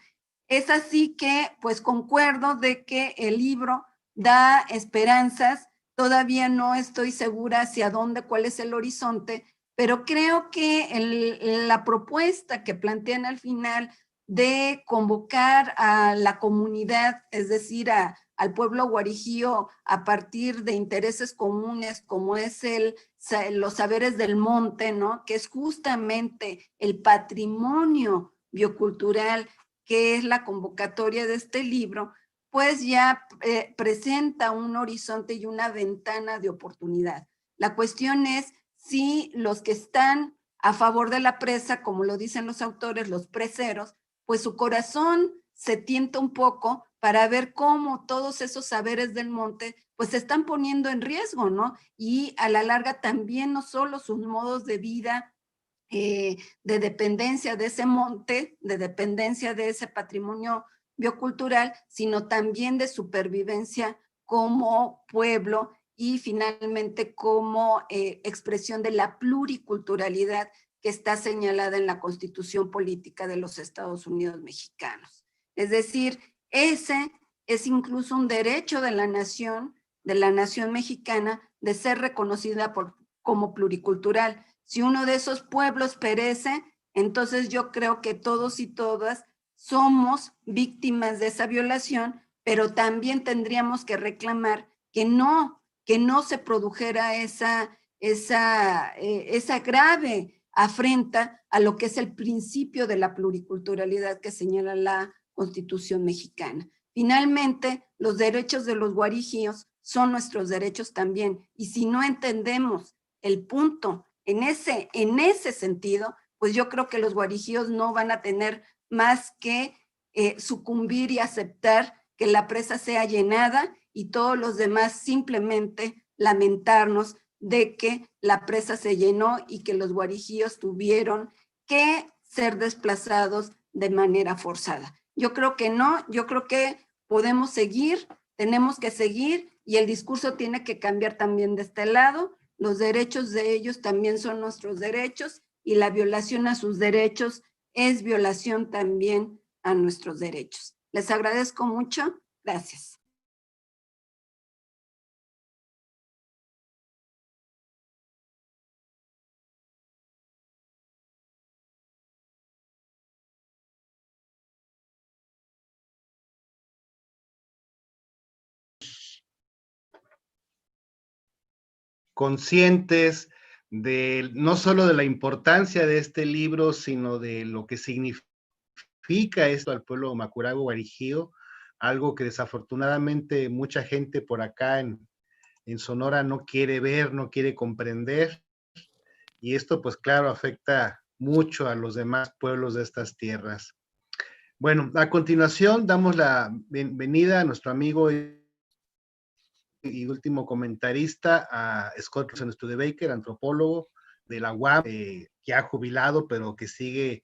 Es así que pues concuerdo de que el libro da esperanzas. Todavía no estoy segura hacia dónde, cuál es el horizonte, pero creo que la propuesta que plantean al final de convocar a la comunidad, es decir, al pueblo guarijío a partir de intereses comunes como es los saberes del monte, ¿no? Que es justamente el patrimonio biocultural, que es la convocatoria de este libro, pues ya presenta un horizonte y una ventana de oportunidad. La cuestión es si los que están a favor de la presa, como lo dicen los autores, los preseros, pues su corazón se tienta un poco para ver cómo todos esos saberes del monte pues se están poniendo en riesgo, ¿no? Y a la larga también no solo sus modos de vida de dependencia de ese monte, de dependencia de ese patrimonio biocultural, sino también de supervivencia como pueblo y finalmente como expresión de la pluriculturalidad que está señalada en la Constitución Política de los Estados Unidos Mexicanos. Es decir, ese es incluso un derecho de la nación mexicana, de ser reconocida como pluricultural. Si uno de esos pueblos perece, entonces yo creo que todos y todas somos víctimas de esa violación, pero también tendríamos que reclamar que no se produjera esa grave afrenta a lo que es el principio de la pluriculturalidad que señala la Constitución mexicana. Finalmente, los derechos de los guarijíos son nuestros derechos también, y si no entendemos el punto en ese sentido, pues yo creo que los guarijíos no van a tener más que sucumbir y aceptar que la presa sea llenada y todos los demás simplemente lamentarnos de que la presa se llenó y que los guarijíos tuvieron que ser desplazados de manera forzada. Yo creo que no, yo creo que podemos seguir, tenemos que seguir, y el discurso tiene que cambiar también de este lado. Los derechos de ellos también son nuestros derechos, y la violación a sus derechos es violación también a nuestros derechos. Les agradezco mucho. Gracias. Conscientes de no solo de la importancia de este libro, sino de lo que significa esto al pueblo Macuragua Guarijío, algo que desafortunadamente mucha gente por acá en Sonora no quiere ver, no quiere comprender, y esto pues claro afecta mucho a los demás pueblos de estas tierras. Bueno, a continuación damos la bienvenida a nuestro amigo y último comentarista, a Scott Studebaker, antropólogo de la UAM, ya jubilado, pero que sigue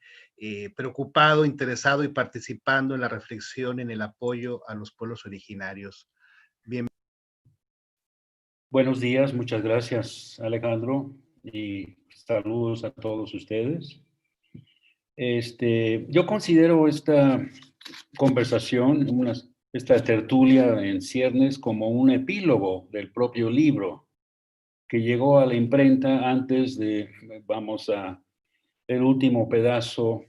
preocupado, interesado y participando en la reflexión, en el apoyo a los pueblos originarios. Bien. Buenos días, muchas gracias, Alejandro, y saludos a todos ustedes. Yo considero esta conversación, esta tertulia en ciernes, como un epílogo del propio libro que llegó a la imprenta antes de, el último pedazo,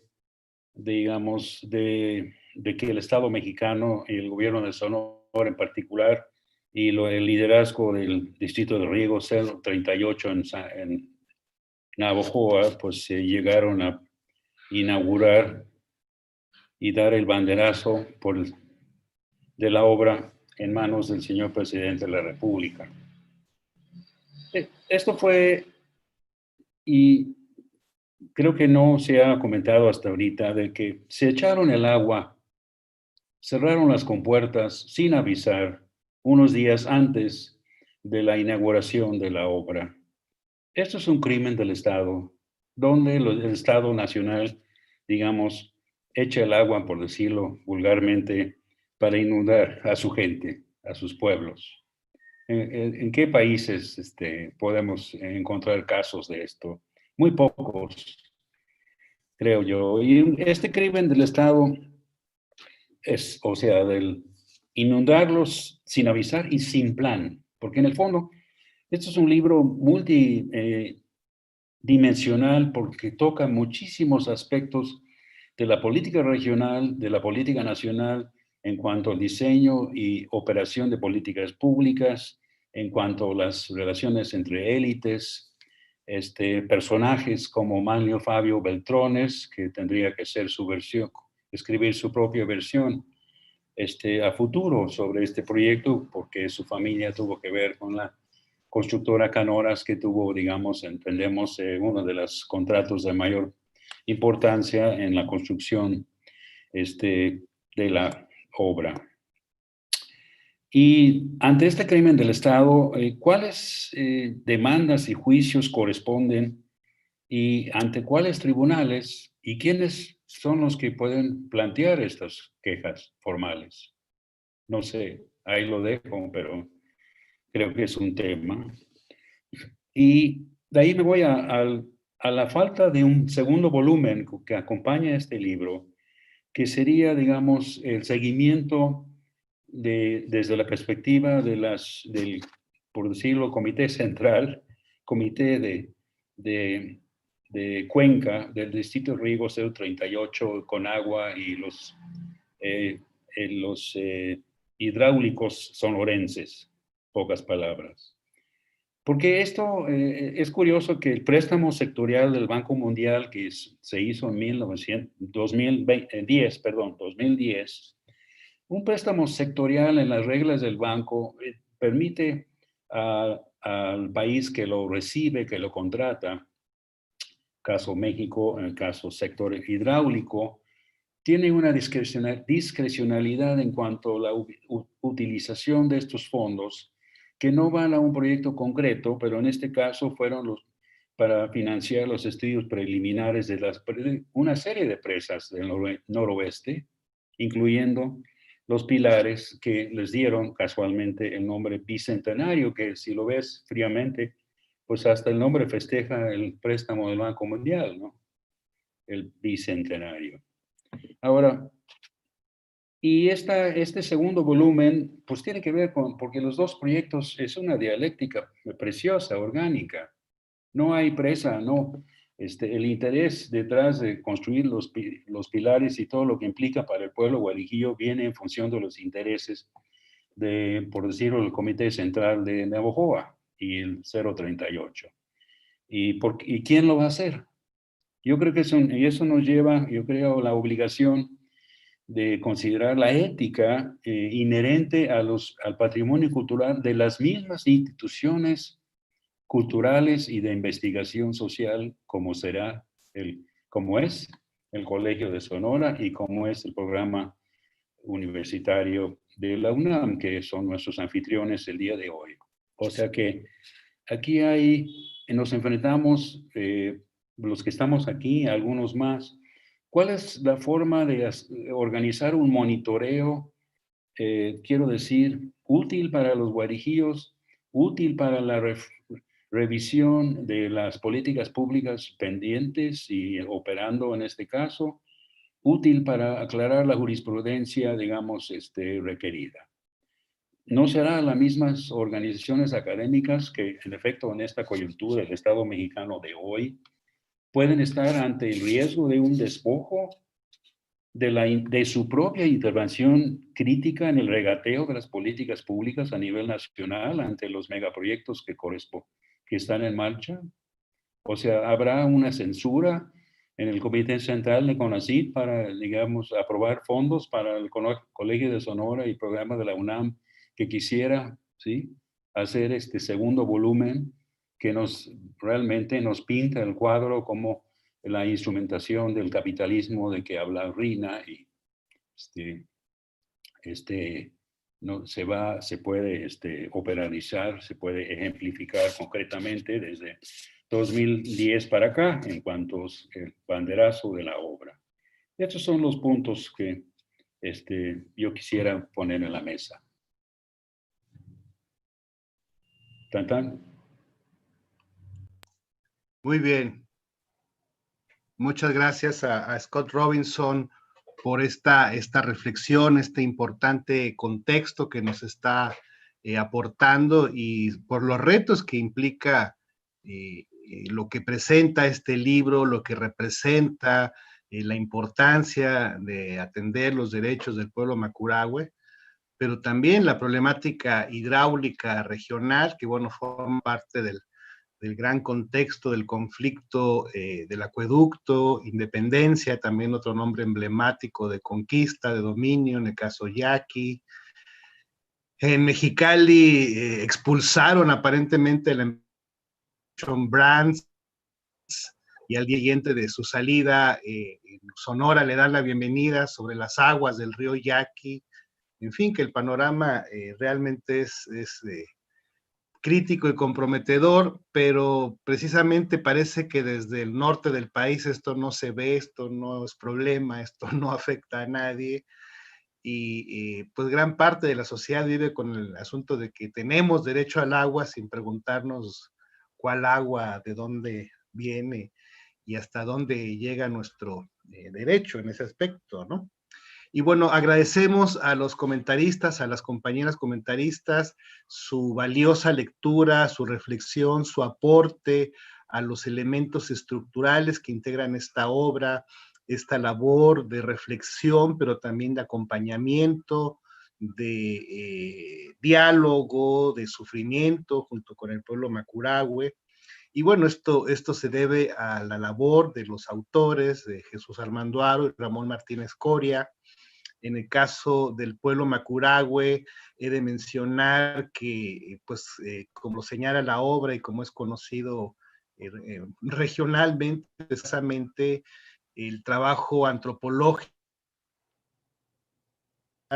digamos, de que el Estado mexicano y el gobierno de Sonora en particular y el liderazgo del Distrito de Riego 038 en Navojoa, pues llegaron a inaugurar y dar el banderazo de la obra en manos del señor presidente de la República. Esto fue, y creo que no se ha comentado hasta ahorita, de que se echaron el agua, cerraron las compuertas sin avisar unos días antes de la inauguración de la obra. Esto es un crimen del Estado, donde el Estado nacional, digamos, echa el agua, por decirlo vulgarmente, para inundar a su gente, a sus pueblos. ¿En qué países podemos encontrar casos de esto? Muy pocos, creo yo. Y este crimen del Estado es, o sea, del inundarlos sin avisar y sin plan, porque en el fondo, esto es un libro multidimensional porque toca muchísimos aspectos de la política regional, de la política nacional, en cuanto al diseño y operación de políticas públicas, en cuanto a las relaciones entre élites, personajes como Manlio Fabio Beltrones, que tendría que ser su versión, escribir su propia versión a futuro sobre este proyecto, porque su familia tuvo que ver con la constructora Canoras, que tuvo, digamos, entendemos, uno de los contratos de mayor importancia en la construcción de la obra. Y ante este crimen del Estado, ¿cuáles demandas y juicios corresponden y ante cuáles tribunales y quiénes son los que pueden plantear estas quejas formales? No sé, ahí lo dejo, pero creo que es un tema. Y de ahí me voy a la falta de un segundo volumen que acompaña este libro, que sería, digamos, el seguimiento desde la perspectiva del, por decirlo, comité central, comité de Cuenca, del distrito Riego 038, Conagua y los hidráulicos sonorenses, pocas palabras. Porque esto es curioso que el préstamo sectorial del Banco Mundial que se hizo en 2010, un préstamo sectorial en las reglas del banco permite al país que lo recibe, que lo contrata, caso México, en el caso sector hidráulico, tiene una discrecionalidad en cuanto a la utilización de estos fondos que no van a un proyecto concreto, pero en este caso fueron para financiar los estudios preliminares de una serie de presas del noroeste, incluyendo los pilares que les dieron casualmente el nombre Bicentenario, que si lo ves fríamente, pues hasta el nombre festeja el préstamo del Banco Mundial, ¿no? El Bicentenario. Ahora, y este segundo volumen, pues tiene que ver porque los dos proyectos es una dialéctica preciosa, orgánica. No hay presa, no. El interés detrás de construir los pilares y todo lo que implica para el pueblo guarijío viene en función de los intereses por decirlo, el Comité Central de Navojoa y el 038. ¿Y quién lo va a hacer? Yo creo que eso nos lleva, yo creo, la obligación de considerar la ética inherente al patrimonio cultural de las mismas instituciones culturales y de investigación social como es el Colegio de Sonora y como es el programa universitario de la UNAM, que son nuestros anfitriones el día de hoy. O sea que aquí nos enfrentamos, los que estamos aquí, algunos más. ¿Cuál es la forma de organizar un monitoreo, quiero decir, útil para los guarijíos, útil para la revisión de las políticas públicas pendientes y operando en este caso, útil para aclarar la jurisprudencia, digamos, requerida? No será las mismas organizaciones académicas que, en efecto, en esta coyuntura del Estado mexicano de hoy, pueden estar ante el riesgo de un despojo de su propia intervención crítica en el regateo de las políticas públicas a nivel nacional ante los megaproyectos que están en marcha. O sea, habrá una censura en el Comité Central de CONACYT para, digamos, aprobar fondos para el Colegio de Sonora y programa de la UNAM que quisiera, ¿sí?, hacer este segundo volumen que realmente nos pinta el cuadro como la instrumentación del capitalismo de que habla Rina y no, se puede operarizar, se puede ejemplificar concretamente desde 2010 para acá en cuanto al banderazo de la obra. Estos son los puntos que yo quisiera poner en la mesa. ¿Tan, tan? Muy bien. Muchas gracias a Scott Robinson por esta reflexión, este importante contexto que nos está aportando y por los retos que implica lo que presenta este libro, lo que representa la importancia de atender los derechos del pueblo macurahue, pero también la problemática hidráulica regional, que bueno, forma parte del gran contexto del conflicto del acueducto, Independencia, también otro nombre emblemático de conquista, de dominio, en el caso Yaqui. En Mexicali expulsaron aparentemente a la Brands y al día siguiente de su salida, Sonora le dan la bienvenida sobre las aguas del río Yaqui. En fin, que el panorama realmente es crítico y comprometedor, pero precisamente parece que desde el norte del país esto no se ve, esto no es problema, esto no afecta a nadie, y pues gran parte de la sociedad vive con el asunto de que tenemos derecho al agua sin preguntarnos cuál agua, de dónde viene y hasta dónde llega nuestro derecho en ese aspecto, ¿no? Y bueno, agradecemos a los comentaristas, a las compañeras comentaristas, su valiosa lectura, su reflexión, su aporte a los elementos estructurales que integran esta obra, esta labor de reflexión, pero también de acompañamiento, de diálogo, de sufrimiento junto con el pueblo Macurahue. Y bueno, esto se debe a la labor de los autores, de Jesús Armando Haro y Ramón Martínez Coria. En el caso del pueblo Macurahue, he de mencionar que, pues, como señala la obra y como es conocido regionalmente, precisamente el trabajo antropológico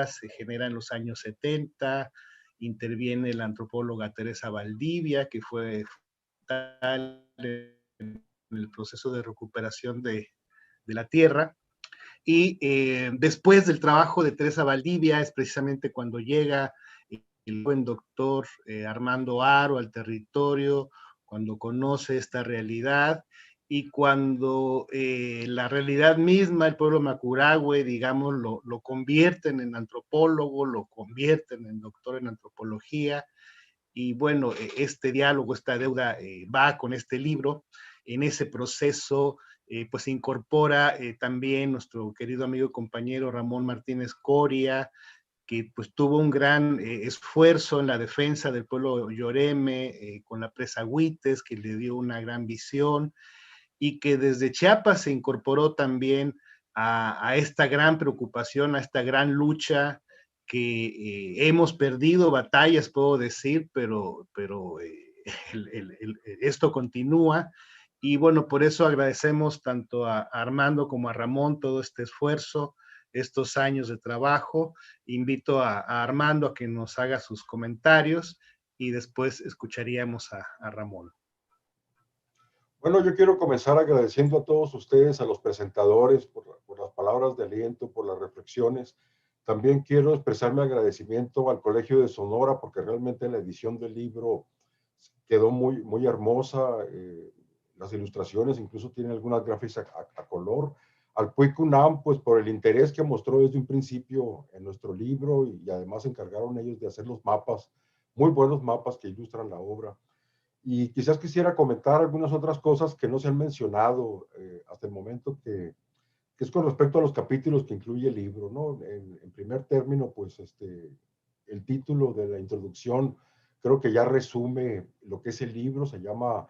se genera en los años 70, interviene la antropóloga Teresa Valdivia, que fue tal en el proceso de recuperación de la tierra. Y después del trabajo de Teresa Valdivia es precisamente cuando llega el buen doctor Armando Haro al territorio, cuando conoce esta realidad y cuando la realidad misma, el pueblo Macurahue, digamos, lo convierten en antropólogo, lo convierten en doctor en antropología. Y bueno, este diálogo, esta deuda va con este libro. En ese proceso, pues se incorpora también nuestro querido amigo y compañero Ramón Martínez Coria, que pues tuvo un gran esfuerzo en la defensa del pueblo Yoreme, con la presa Huites, que le dio una gran visión, y que desde Chiapas se incorporó también a esta gran preocupación, a esta gran lucha, que hemos perdido batallas, puedo decir, pero esto continúa. Y bueno, por eso agradecemos tanto a Armando como a Ramón todo este esfuerzo, estos años de trabajo. Invito a Armando a que nos haga sus comentarios y después escucharíamos a Ramón. Bueno, yo quiero comenzar agradeciendo a todos ustedes, a los presentadores, por las palabras de aliento, por las reflexiones. También quiero expresar mi agradecimiento al Colegio de Sonora, porque realmente la edición del libro quedó muy, muy hermosa. Las ilustraciones incluso tienen algunas gráficas a color. Al PUIC UNAM, pues por el interés que mostró desde un principio en nuestro libro, y además se encargaron ellos de hacer los mapas, muy buenos mapas que ilustran la obra. Y quizás quisiera comentar algunas otras cosas que no se han mencionado hasta el momento, que es con respecto a los capítulos que incluye el libro, ¿no? En primer término, pues el título de la introducción creo que ya resume lo que es el libro. Se llama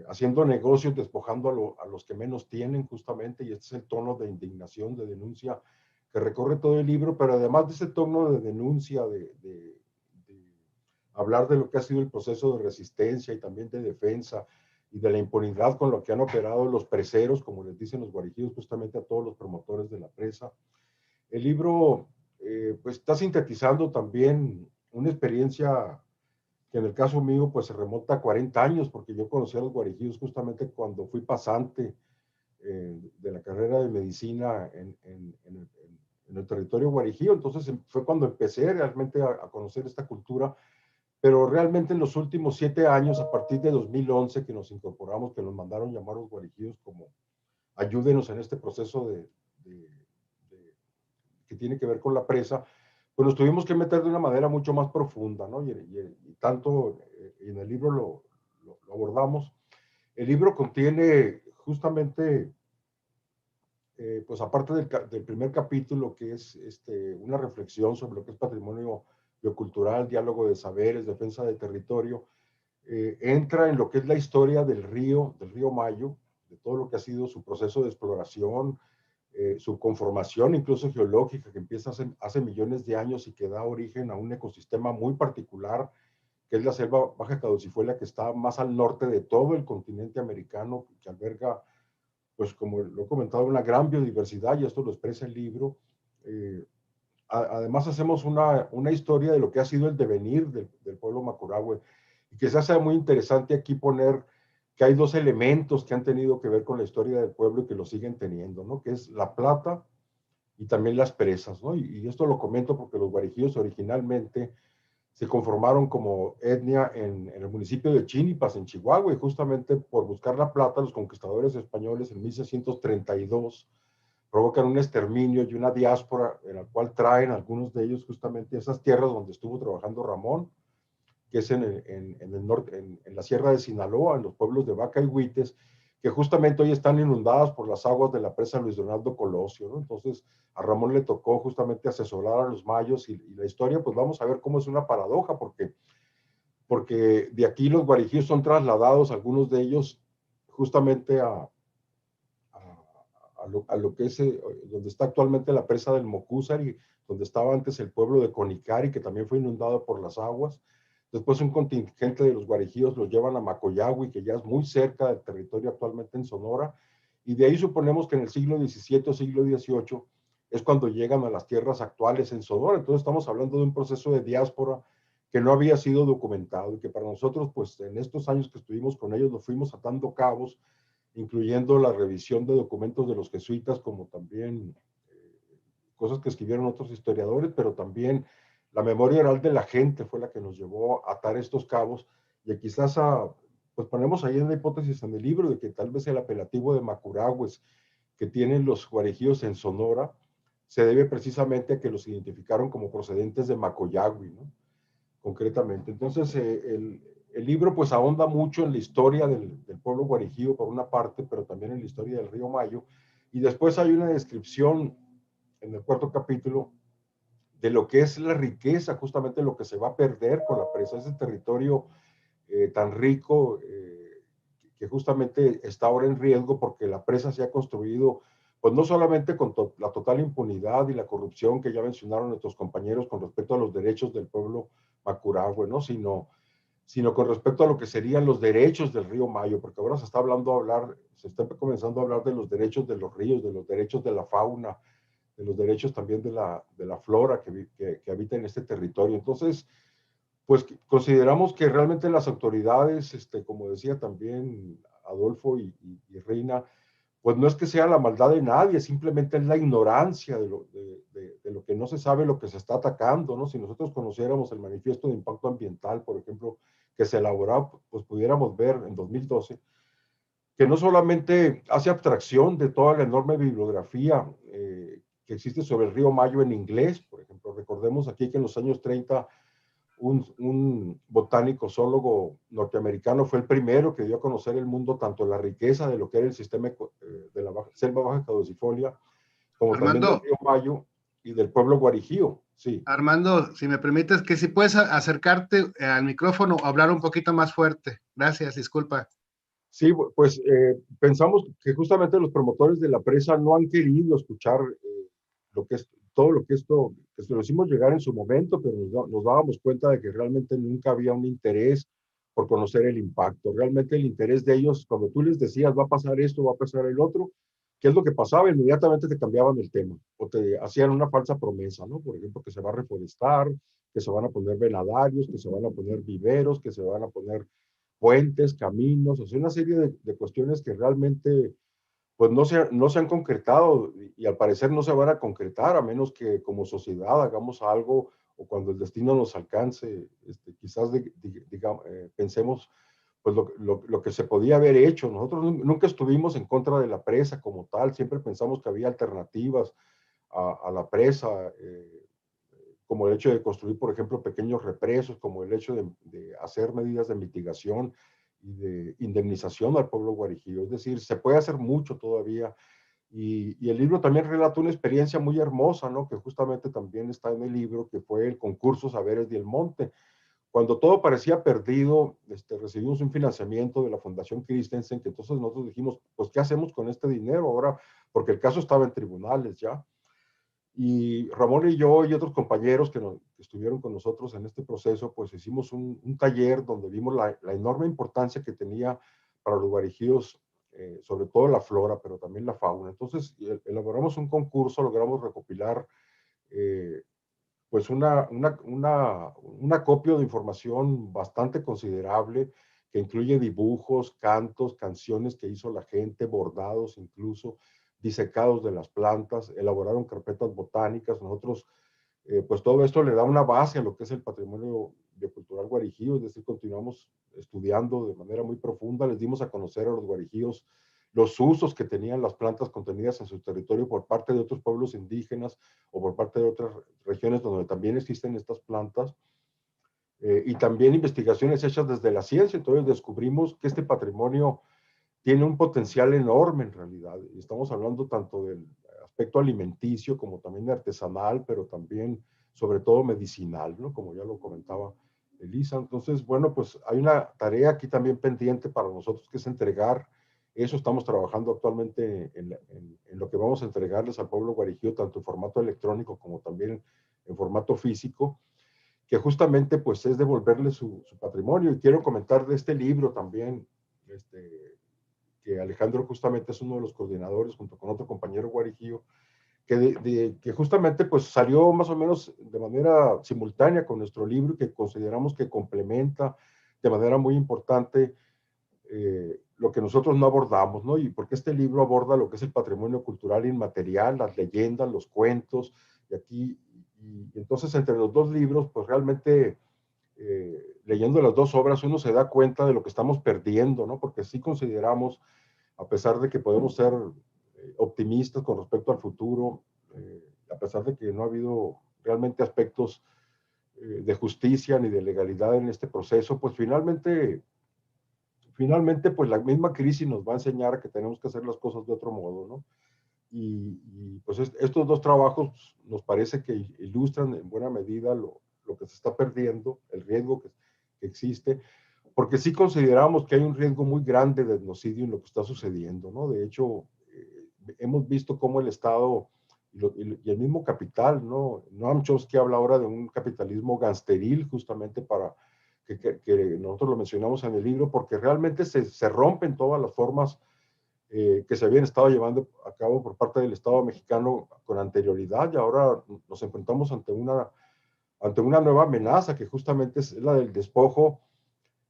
Haciendo negocios, despojando a los que menos tienen, justamente, y este es el tono de indignación, de denuncia que recorre todo el libro, pero además de ese tono de denuncia, de hablar de lo que ha sido el proceso de resistencia y también de defensa y de la impunidad con lo que han operado los preseros, como les dicen los guarijíos, justamente a todos los promotores de la presa. El libro pues está sintetizando también una experiencia que en el caso mío pues se remonta a 40 años, porque yo conocí a los guarijíos justamente cuando fui pasante de la carrera de medicina en el territorio guarijío. Entonces fue cuando empecé realmente a conocer esta cultura. Pero realmente en los últimos 7 años, a partir de 2011, que nos incorporamos, que nos mandaron llamar los guarijíos como ayúdenos en este proceso que tiene que ver con la presa, pues nos tuvimos que meter de una manera mucho más profunda, ¿no? Y tanto en el libro lo abordamos. El libro contiene justamente, pues aparte del primer capítulo, que es una reflexión sobre lo que es patrimonio biocultural, diálogo de saberes, defensa del territorio, entra en lo que es la historia del río Mayo, de todo lo que ha sido su proceso de exploración, su conformación incluso geológica, que empieza hace millones de años y que da origen a un ecosistema muy particular, que es la selva baja caducifolia, que está más al norte de todo el continente americano, que alberga, pues como lo he comentado, una gran biodiversidad, y esto lo expresa el libro. Además hacemos una historia de lo que ha sido el devenir del pueblo Macurahue, y quizás sea muy interesante aquí poner que hay 2 elementos que han tenido que ver con la historia del pueblo y que lo siguen teniendo, ¿no? Que es la plata y también las presas, ¿no? Y esto lo comento porque los guarijíos originalmente se conformaron como etnia en el municipio de Chínipas, en Chihuahua, y justamente por buscar la plata, los conquistadores españoles en 1632 provocan un exterminio y una diáspora en la cual traen algunos de ellos justamente a esas tierras donde estuvo trabajando Ramón, que es en el norte, en la sierra de Sinaloa, en los pueblos de Vaca y Huites, que justamente hoy están inundadas por las aguas de la presa Luis Donaldo Colosio, ¿no? Entonces, a Ramón le tocó justamente asesorar a los mayos y la historia, pues vamos a ver cómo es una paradoja, porque de aquí los guarijíos son trasladados, algunos de ellos, justamente a lo que es donde está actualmente la presa del Mocúzari, donde estaba antes el pueblo de Conicari, que también fue inundado por las aguas. Después un contingente de los guarijíos los llevan a Macoyagui, que ya es muy cerca del territorio actualmente en Sonora, y de ahí suponemos que en el siglo XVII o siglo XVIII es cuando llegan a las tierras actuales en Sonora. Entonces estamos hablando de un proceso de diáspora que no había sido documentado y que para nosotros, pues en estos años que estuvimos con ellos, nos fuimos atando cabos, incluyendo la revisión de documentos de los jesuitas, como también cosas que escribieron otros historiadores, pero también la memoria oral de la gente fue la que nos llevó a atar estos cabos, y quizás pues ponemos ahí en la hipótesis en el libro de que tal vez el apelativo de Macuragües que tienen los guarijíos en Sonora se debe precisamente a que los identificaron como procedentes de Macoyagui, ¿no? Concretamente. Entonces, el libro pues ahonda mucho en la historia del pueblo guarijío por una parte, pero también en la historia del río Mayo, y después hay una descripción en el cuarto capítulo de lo que es la riqueza, justamente lo que se va a perder con la presa, ese territorio tan rico que justamente está ahora en riesgo porque la presa se ha construido, pues no solamente con la total impunidad y la corrupción que ya mencionaron nuestros compañeros con respecto a los derechos del pueblo Macurahue, ¿no? Sino con respecto a lo que serían los derechos del río Mayo, porque ahora se está comenzando a hablar de los derechos de los ríos, de los derechos de la fauna, de los derechos también de la flora que habita en este territorio. Entonces, pues consideramos que realmente las autoridades, como decía también Adolfo y Reina, pues no es que sea la maldad de nadie, simplemente es la ignorancia de lo que no se sabe, lo que se está atacando, ¿no? Si nosotros conociéramos el manifiesto de impacto ambiental, por ejemplo, que se elaboró, pues pudiéramos ver en 2012, que no solamente hace abstracción de toda la enorme bibliografía que existe sobre el río Mayo en inglés, por ejemplo, recordemos aquí que en los años 30 un botánico zoólogo norteamericano fue el primero que dio a conocer el mundo tanto la riqueza de lo que era el sistema de la selva baja caducifolia, como también del río Mayo y del pueblo guarijío. Sí. Armando, si me permites, que si puedes acercarte al micrófono o hablar un poquito más fuerte. Gracias, disculpa. Sí, pues pensamos que justamente los promotores de la presa no han querido escuchar lo que es todo lo que esto, que se lo hicimos llegar en su momento, pero nos dábamos cuenta de que realmente nunca había un interés por conocer el impacto. Realmente el interés de ellos, cuando tú les decías va a pasar esto, va a pasar el otro, ¿qué es lo que pasaba? Inmediatamente te cambiaban el tema o te hacían una falsa promesa, ¿no? Por ejemplo, que se va a reforestar, que se van a poner venadarios, que se van a poner viveros, que se van a poner puentes, caminos, o sea, una serie de cuestiones que realmente pues no se han concretado y al parecer no se van a concretar a menos que como sociedad hagamos algo o cuando el destino nos alcance, quizás digamos, pensemos pues lo que se podía haber hecho. Nosotros nunca estuvimos en contra de la presa como tal, siempre pensamos que había alternativas a la presa, como el hecho de construir, por ejemplo, pequeños represos, como el hecho de hacer medidas de mitigación y de indemnización al pueblo guarijío. Es decir, se puede hacer mucho todavía. Y el libro también relata una experiencia muy hermosa, ¿no? Que justamente también está en el libro, que fue el concurso Saberes del Monte. Cuando todo parecía perdido, recibimos un financiamiento de la Fundación Christensen, que entonces nosotros dijimos, pues, ¿qué hacemos con este dinero ahora? Porque el caso estaba en tribunales ya. Y Ramón y yo y otros compañeros que estuvieron con nosotros en este proceso, pues hicimos un taller donde vimos la enorme importancia que tenía para los guarijíos, sobre todo la flora, pero también la fauna. Entonces elaboramos un concurso, logramos recopilar pues un acopio de información bastante considerable que incluye dibujos, cantos, canciones que hizo la gente, bordados incluso, disecados de las plantas, elaboraron carpetas botánicas. Nosotros, pues todo esto le da una base a lo que es el patrimonio biocultural guarijío, es decir, continuamos estudiando de manera muy profunda, les dimos a conocer a los guarijíos los usos que tenían las plantas contenidas en su territorio por parte de otros pueblos indígenas o por parte de otras regiones donde también existen estas plantas, y también investigaciones hechas desde la ciencia. Entonces descubrimos que este patrimonio tiene un potencial enorme en realidad. Y estamos hablando tanto del aspecto alimenticio como también artesanal, pero también sobre todo medicinal, ¿no? Como ya lo comentaba Elisa. Entonces, bueno, pues hay una tarea aquí también pendiente para nosotros, que es entregar eso. Estamos trabajando actualmente en lo que vamos a entregarles al pueblo guarijío, tanto en formato electrónico como también en formato físico, que justamente pues es devolverle su patrimonio. Y quiero comentar de este libro también, que Alejandro justamente es uno de los coordinadores junto con otro compañero guarijío, que justamente pues salió más o menos de manera simultánea con nuestro libro, y que consideramos que complementa de manera muy importante lo que nosotros no abordamos, ¿no? Y porque este libro aborda lo que es el patrimonio cultural inmaterial, las leyendas, los cuentos, y entonces entre los dos libros, pues realmente leyendo las dos obras uno se da cuenta de lo que estamos perdiendo, ¿no? Porque sí consideramos, a pesar de que podemos ser optimistas con respecto al futuro, a pesar de que no ha habido realmente aspectos de justicia ni de legalidad en este proceso, pues finalmente pues la misma crisis nos va a enseñar a que tenemos que hacer las cosas de otro modo, ¿no? Y pues estos dos trabajos nos parece que ilustran en buena medida lo que se está perdiendo, el riesgo que existe, porque sí consideramos que hay un riesgo muy grande de etnocidio en lo que está sucediendo, ¿no? De hecho, hemos visto cómo el Estado y el mismo capital, ¿no? Noam Chomsky habla ahora de un capitalismo gangsteril, justamente para que nosotros lo mencionamos en el libro, porque realmente se rompen todas las formas que se habían estado llevando a cabo por parte del Estado mexicano con anterioridad, y ahora nos enfrentamos ante una nueva amenaza, que justamente es la del despojo,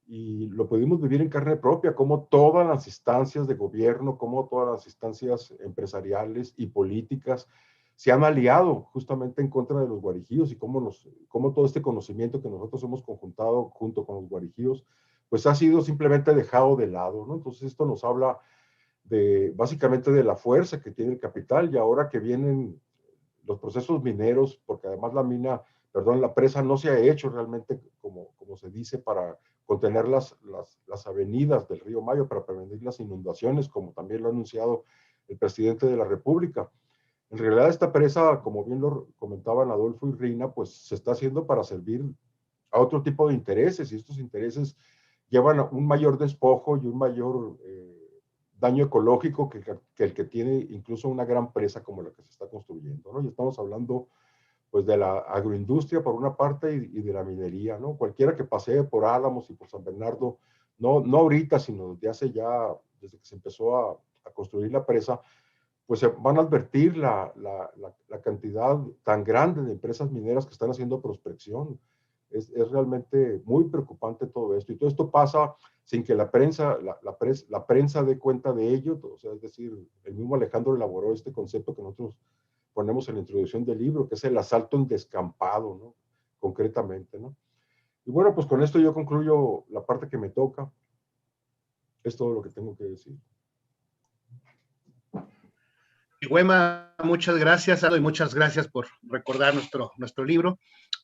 y lo pudimos vivir en carne propia, como todas las instancias de gobierno, como todas las instancias empresariales y políticas se han aliado justamente en contra de los guarijíos, y cómo todo este conocimiento que nosotros hemos conjuntado junto con los guarijíos, pues ha sido simplemente dejado de lado, ¿no? Entonces esto nos habla básicamente de la fuerza que tiene el capital, y ahora que vienen los procesos mineros, porque además la presa no se ha hecho realmente como se dice, para contener las avenidas del río Mayo, para prevenir las inundaciones, como también lo ha anunciado el presidente de la República. En realidad esta presa, como bien lo comentaban Adolfo y Rina, pues se está haciendo para servir a otro tipo de intereses, y estos intereses llevan a un mayor despojo y un mayor daño ecológico que el que tiene incluso una gran presa como la que se está construyendo, ¿no? Y estamos hablando pues de la agroindustria por una parte y de la minería, ¿no? Cualquiera que pasee por Álamos y por San Bernardo, no ahorita, sino desde que se empezó a construir la presa, pues se van a advertir la cantidad tan grande de empresas mineras que están haciendo prospección. Es realmente muy preocupante todo esto. Y todo esto pasa sin que la prensa dé cuenta de ello. O sea, es decir, el mismo Alejandro elaboró este concepto que nosotros ponemos en la introducción del libro, que es el asalto en descampado, ¿no? Concretamente, ¿no? Y bueno, pues con esto yo concluyo la parte que me toca. Es todo lo que tengo que decir. Huema, muchas gracias, Aldo, y muchas gracias por recordar nuestro libro.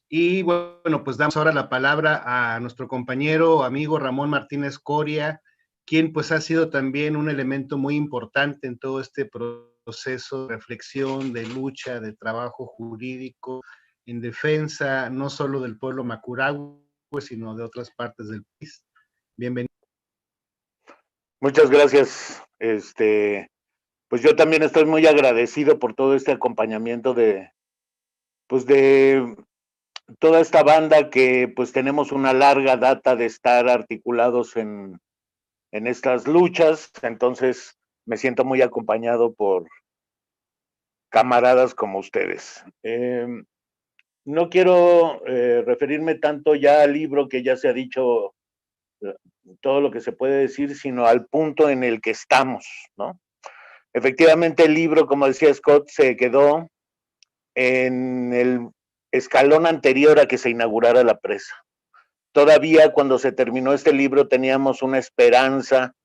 Y bueno, pues damos ahora la palabra a nuestro compañero, amigo Ramón Martínez Coria, quien pues ha sido también un elemento muy importante en todo este proceso de reflexión, de lucha, de trabajo jurídico, en defensa no solo del pueblo macurahue, sino de otras partes del país. Bienvenido. Muchas gracias. Pues yo también estoy muy agradecido por todo este acompañamiento de toda esta banda que pues tenemos una larga data de estar articulados en estas luchas. Entonces me siento muy acompañado por camaradas como ustedes. No quiero referirme tanto ya al libro, que ya se ha dicho todo lo que se puede decir, sino al punto en el que estamos, ¿no? Efectivamente, el libro, como decía Scott, se quedó en el escalón anterior a que se inaugurara la presa. Todavía cuando se terminó este libro teníamos una esperanza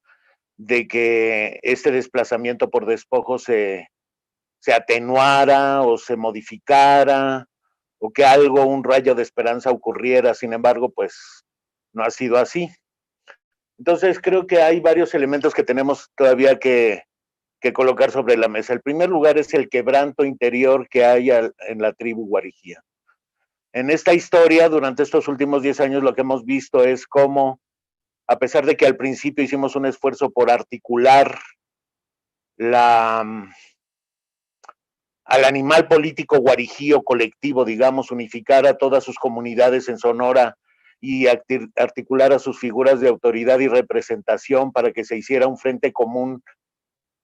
de que este desplazamiento por despojo se atenuara o se modificara, o que algo, un rayo de esperanza ocurriera. Sin embargo, pues no ha sido así. Entonces creo que hay varios elementos que tenemos todavía que colocar sobre la mesa. El primer lugar es el quebranto interior que hay en la tribu guarijía. En esta historia, durante estos últimos 10 años, lo que hemos visto es cómo, a pesar de que al principio hicimos un esfuerzo por articular al animal político guarijío colectivo, digamos, unificar a todas sus comunidades en Sonora y articular a sus figuras de autoridad y representación para que se hiciera un frente común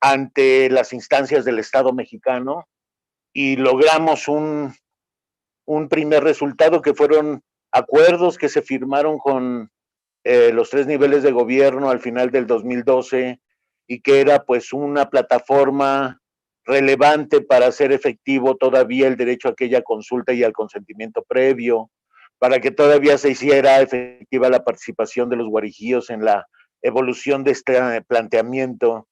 ante las instancias del Estado mexicano, y logramos un primer resultado que fueron acuerdos que se firmaron con los 3 niveles de gobierno al final del 2012, y que era pues una plataforma relevante para hacer efectivo todavía el derecho a aquella consulta y al consentimiento previo, para que todavía se hiciera efectiva la participación de los guarijíos en la evolución de este planteamiento,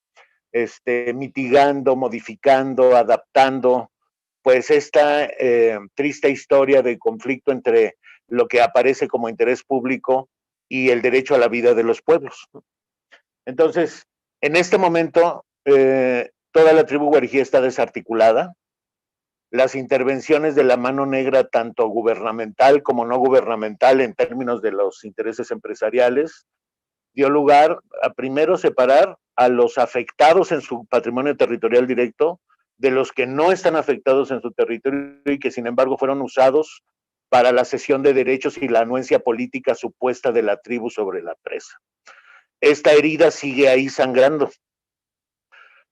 mitigando, modificando, adaptando, pues esta triste historia de conflicto entre lo que aparece como interés público y el derecho a la vida de los pueblos. Entonces, en este momento, toda la tribu guarijí está desarticulada. Las intervenciones de la mano negra, tanto gubernamental como no gubernamental, en términos de los intereses empresariales, dio lugar a primero separar a los afectados en su patrimonio territorial directo de los que no están afectados en su territorio y que sin embargo fueron usados para la cesión de derechos y la anuencia política supuesta de la tribu sobre la presa. Esta herida sigue ahí sangrando.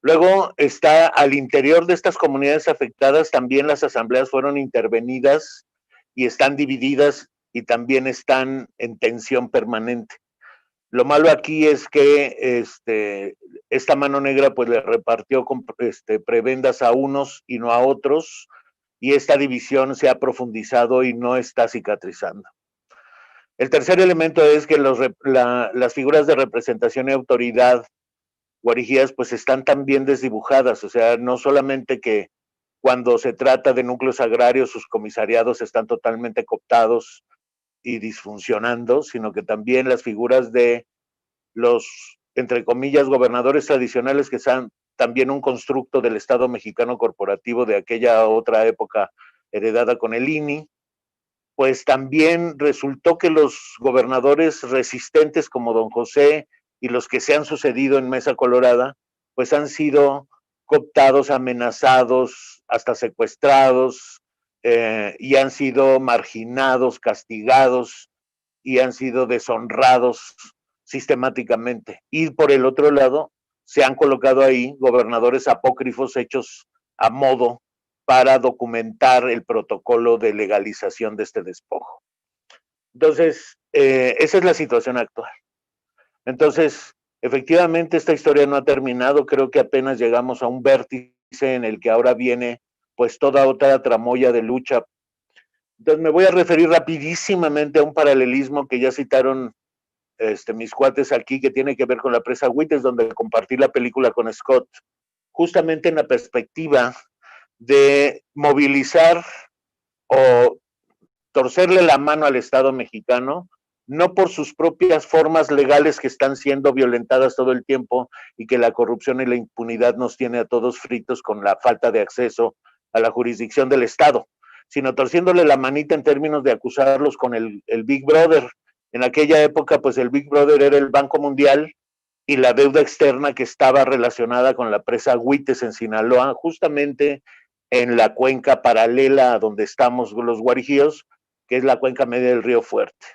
Luego está al interior de estas comunidades afectadas, también las asambleas fueron intervenidas y están divididas y también están en tensión permanente. Lo malo aquí es que esta mano negra pues le repartió con prebendas a unos y no a otros, y esta división se ha profundizado y no está cicatrizando. El tercer elemento es que las figuras de representación y autoridad guarijías pues están también desdibujadas, o sea, no solamente que cuando se trata de núcleos agrarios sus comisariados están totalmente cooptados y disfuncionando, sino que también las figuras de los, entre comillas, gobernadores tradicionales, que son también un constructo del Estado mexicano corporativo de aquella otra época heredada con el INI, pues también resultó que los gobernadores resistentes como don José y los que se han sucedido en Mesa Colorada, pues han sido cooptados, amenazados, hasta secuestrados, y han sido marginados, castigados, y han sido deshonrados sistemáticamente. Y por el otro lado, se han colocado ahí gobernadores apócrifos hechos a modo para documentar el protocolo de legalización de este despojo. Entonces, esa es la situación actual. Entonces, efectivamente, esta historia no ha terminado. Creo que apenas llegamos a un vértice en el que ahora viene pues toda otra tramoya de lucha. Entonces, me voy a referir rapidísimamente a un paralelismo que ya citaron mis cuates aquí, que tiene que ver con la presa Agüites, donde compartí la película con Scott, justamente en la perspectiva de movilizar o torcerle la mano al Estado mexicano, no por sus propias formas legales que están siendo violentadas todo el tiempo y que la corrupción y la impunidad nos tiene a todos fritos con la falta de acceso a la jurisdicción del Estado, sino torciéndole la manita en términos de acusarlos con el Big Brother. En aquella época, pues el Big Brother era el Banco Mundial y la deuda externa que estaba relacionada con la presa Agüites en Sinaloa, justamente en la cuenca paralela a donde estamos los guarijíos, que es la cuenca media del Río Fuerte.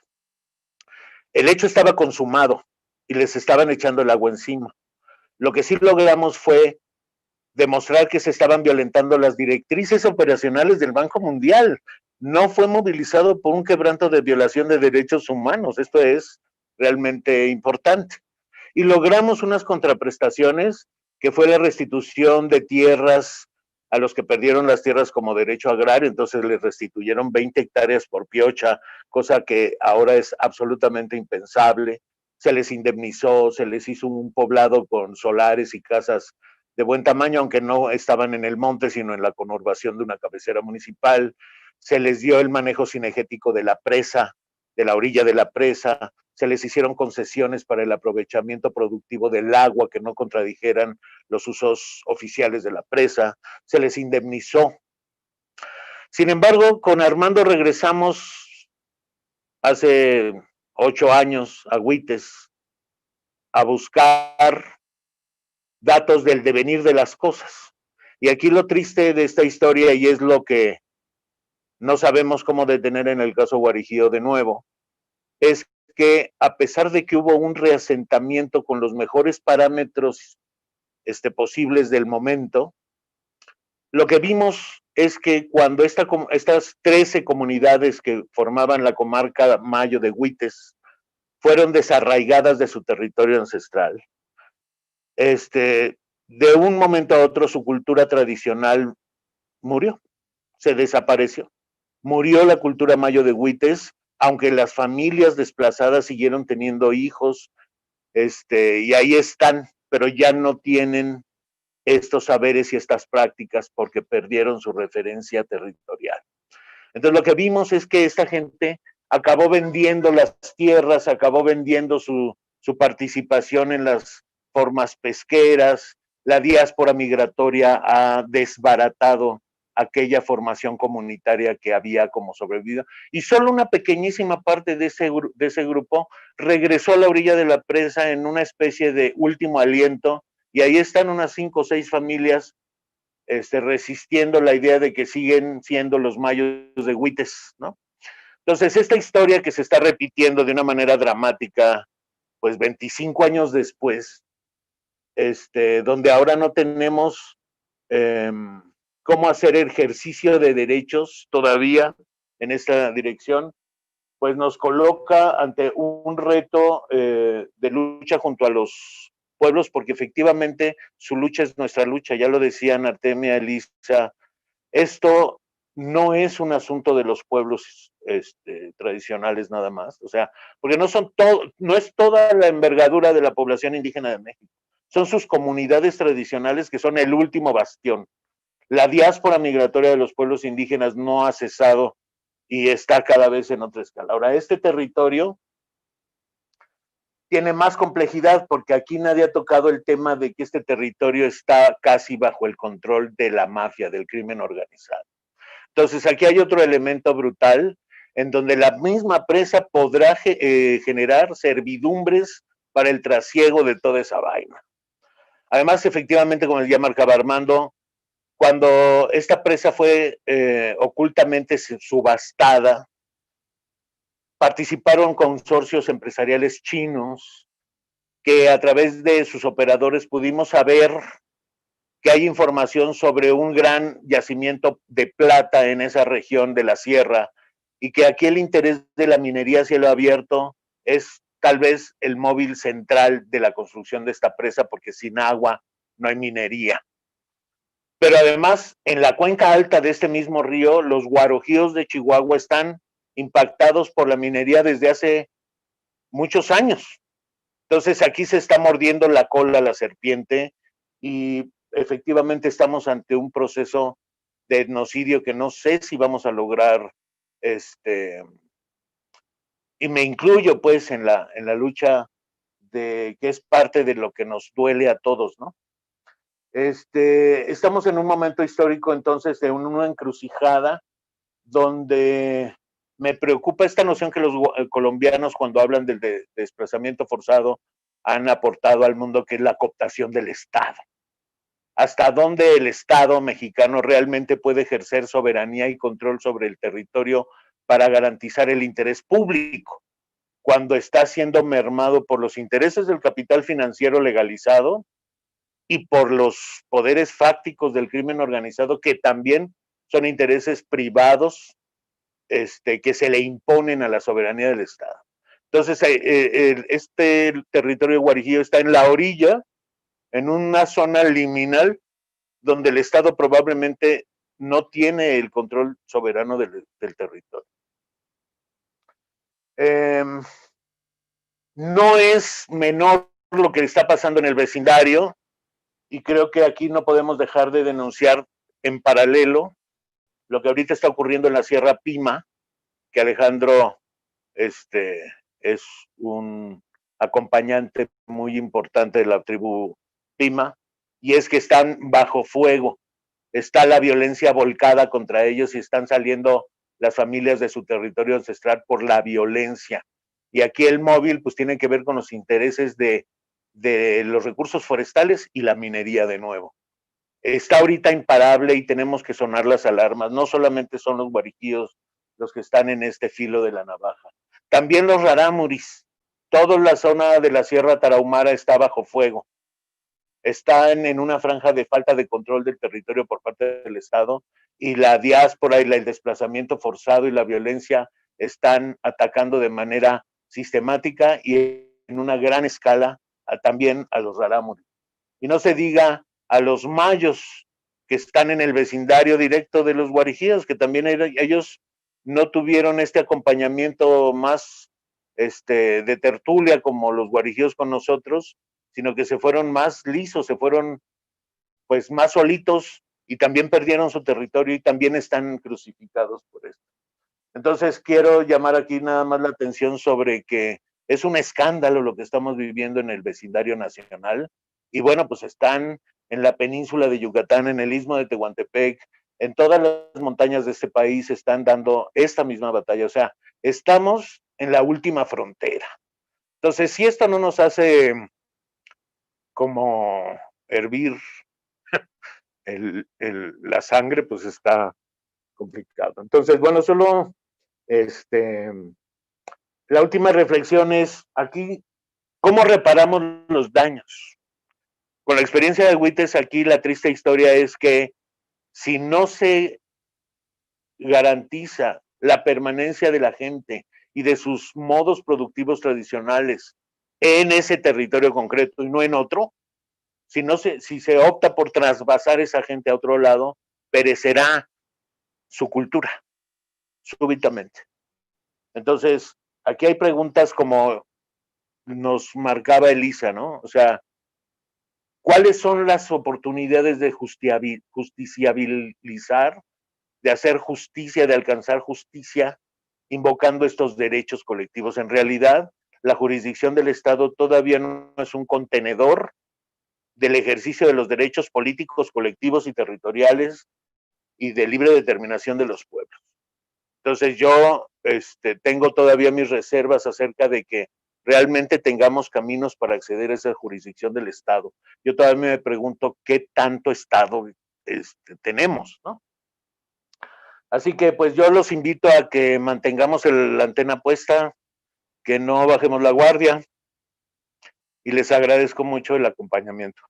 El hecho estaba consumado y les estaban echando el agua encima. Lo que sí logramos fue demostrar que se estaban violentando las directrices operacionales del Banco Mundial. No fue movilizado por un quebranto de violación de derechos humanos. Esto es realmente importante. Y logramos unas contraprestaciones, que fue la restitución de tierras a los que perdieron las tierras como derecho agrario. Entonces les restituyeron 20 hectáreas por piocha, cosa que ahora es absolutamente impensable. se les indemnizó, se les hizo un poblado con solares y casas de buen tamaño, aunque no estaban en el monte, sino en la conurbación de una cabecera municipal. Se les dio el manejo cinegético de la presa, de la orilla de la presa, se les hicieron concesiones para el aprovechamiento productivo del agua que no contradijeran los usos oficiales de la presa, se les indemnizó. Sin embargo, con Armando regresamos hace 8 años a Huites a buscar datos del devenir de las cosas. Y aquí lo triste de esta historia, y es lo que no sabemos cómo detener en el caso Guarijío de nuevo, es que a pesar de que hubo un reasentamiento con los mejores parámetros posibles del momento, lo que vimos es que cuando estas 13 comunidades que formaban la comarca Mayo de Huites fueron desarraigadas de su territorio ancestral, de un momento a otro su cultura tradicional murió, se desapareció. Murió la cultura mayo de Huites, aunque las familias desplazadas siguieron teniendo hijos, y ahí están, pero ya no tienen estos saberes y estas prácticas porque perdieron su referencia territorial. Entonces lo que vimos es que esta gente acabó vendiendo las tierras, acabó vendiendo su participación en las formas pesqueras, la diáspora migratoria ha desbaratado aquella formación comunitaria que había como sobrevivido, y solo una pequeñísima parte de ese grupo regresó a la orilla de la presa en una especie de último aliento, y ahí están unas 5 o 6 familias resistiendo la idea de que siguen siendo los mayos de Huites, ¿no? Entonces, esta historia que se está repitiendo de una manera dramática, pues 25 años después, donde ahora no tenemos cómo hacer ejercicio de derechos todavía en esta dirección, pues nos coloca ante un reto de lucha junto a los pueblos, porque efectivamente su lucha es nuestra lucha, ya lo decían Artemia, Elisa, esto no es un asunto de los pueblos tradicionales nada más, o sea, porque no es toda la envergadura de la población indígena de México, son sus comunidades tradicionales que son el último bastión. La diáspora migratoria de los pueblos indígenas no ha cesado y está cada vez en otra escala. Ahora, este territorio tiene más complejidad porque aquí nadie ha tocado el tema de que este territorio está casi bajo el control de la mafia, del crimen organizado. Entonces, aquí hay otro elemento brutal en donde la misma presa podrá generar servidumbres para el trasiego de toda esa vaina. Además, efectivamente, como ya marcaba Armando, cuando esta presa fue ocultamente subastada, participaron consorcios empresariales chinos que a través de sus operadores pudimos saber que hay información sobre un gran yacimiento de plata en esa región de la sierra y que aquí el interés de la minería a cielo abierto es tal vez el móvil central de la construcción de esta presa, porque sin agua no hay minería. Pero además, en la cuenca alta de este mismo río, los guarojíos de Chihuahua están impactados por la minería desde hace muchos años. Entonces aquí se está mordiendo la cola la serpiente y efectivamente estamos ante un proceso de etnocidio que no sé si vamos a lograr, y me incluyo pues en la lucha que es parte de lo que nos duele a todos, ¿no? Estamos en un momento histórico entonces de una encrucijada donde me preocupa esta noción que los colombianos cuando hablan del desplazamiento forzado han aportado al mundo, que es la cooptación del Estado. Hasta dónde el Estado mexicano realmente puede ejercer soberanía y control sobre el territorio para garantizar el interés público, cuando está siendo mermado por los intereses del capital financiero legalizado y por los poderes fácticos del crimen organizado, que también son intereses privados que se le imponen a la soberanía del Estado. Entonces, este territorio de Guarijío está en la orilla, en una zona liminal, donde el Estado probablemente no tiene el control soberano del territorio. No es menor lo que está pasando en el vecindario, y creo que aquí no podemos dejar de denunciar en paralelo lo que ahorita está ocurriendo en la Sierra Pima, que Alejandro es un acompañante muy importante de la tribu Pima, y es que están bajo fuego, está la violencia volcada contra ellos y están saliendo las familias de su territorio ancestral por la violencia. Y aquí el móvil pues tiene que ver con los intereses de los recursos forestales y la minería de nuevo. Está ahorita imparable y tenemos que sonar las alarmas. No solamente son los guarijíos los que están en este filo de la navaja, también los rarámuris. Toda la zona de la Sierra Tarahumara está bajo fuego. Están en una franja de falta de control del territorio por parte del Estado, y la diáspora y el desplazamiento forzado y la violencia están atacando de manera sistemática y en una gran escala también a los rarámuris. Y no se diga a los mayos que están en el vecindario directo de los guarijíos, que también ellos no tuvieron este acompañamiento más de tertulia como los guarijíos con nosotros, sino que se fueron más lisos, se fueron pues más solitos y también perdieron su territorio y también están crucificados por esto. Entonces quiero llamar aquí nada más la atención sobre que es un escándalo lo que estamos viviendo en el vecindario nacional, y bueno, pues están en la península de Yucatán, en el istmo de Tehuantepec, en todas las montañas de este país están dando esta misma batalla, o sea, estamos en la última frontera. Entonces, si esto no nos hace como hervir la sangre, pues está complicado. Entonces, bueno, solo la última reflexión es aquí, ¿cómo reparamos los daños? Con la experiencia de Huites, aquí la triste historia es que si no se garantiza la permanencia de la gente y de sus modos productivos tradicionales en ese territorio concreto y no en otro, si se opta por trasvasar esa gente a otro lado, perecerá su cultura súbitamente. Entonces, aquí hay preguntas como nos marcaba Elisa, ¿no? O sea, ¿cuáles son las oportunidades de justiciabilizar, de hacer justicia, de alcanzar justicia, invocando estos derechos colectivos? En realidad, la jurisdicción del Estado todavía no es un contenedor del ejercicio de los derechos políticos, colectivos y territoriales y de libre determinación de los pueblos. Entonces yo tengo todavía mis reservas acerca de que realmente tengamos caminos para acceder a esa jurisdicción del Estado. Yo todavía me pregunto qué tanto Estado tenemos, ¿no? Así que pues yo los invito a que mantengamos la antena puesta, que no bajemos la guardia, y les agradezco mucho el acompañamiento.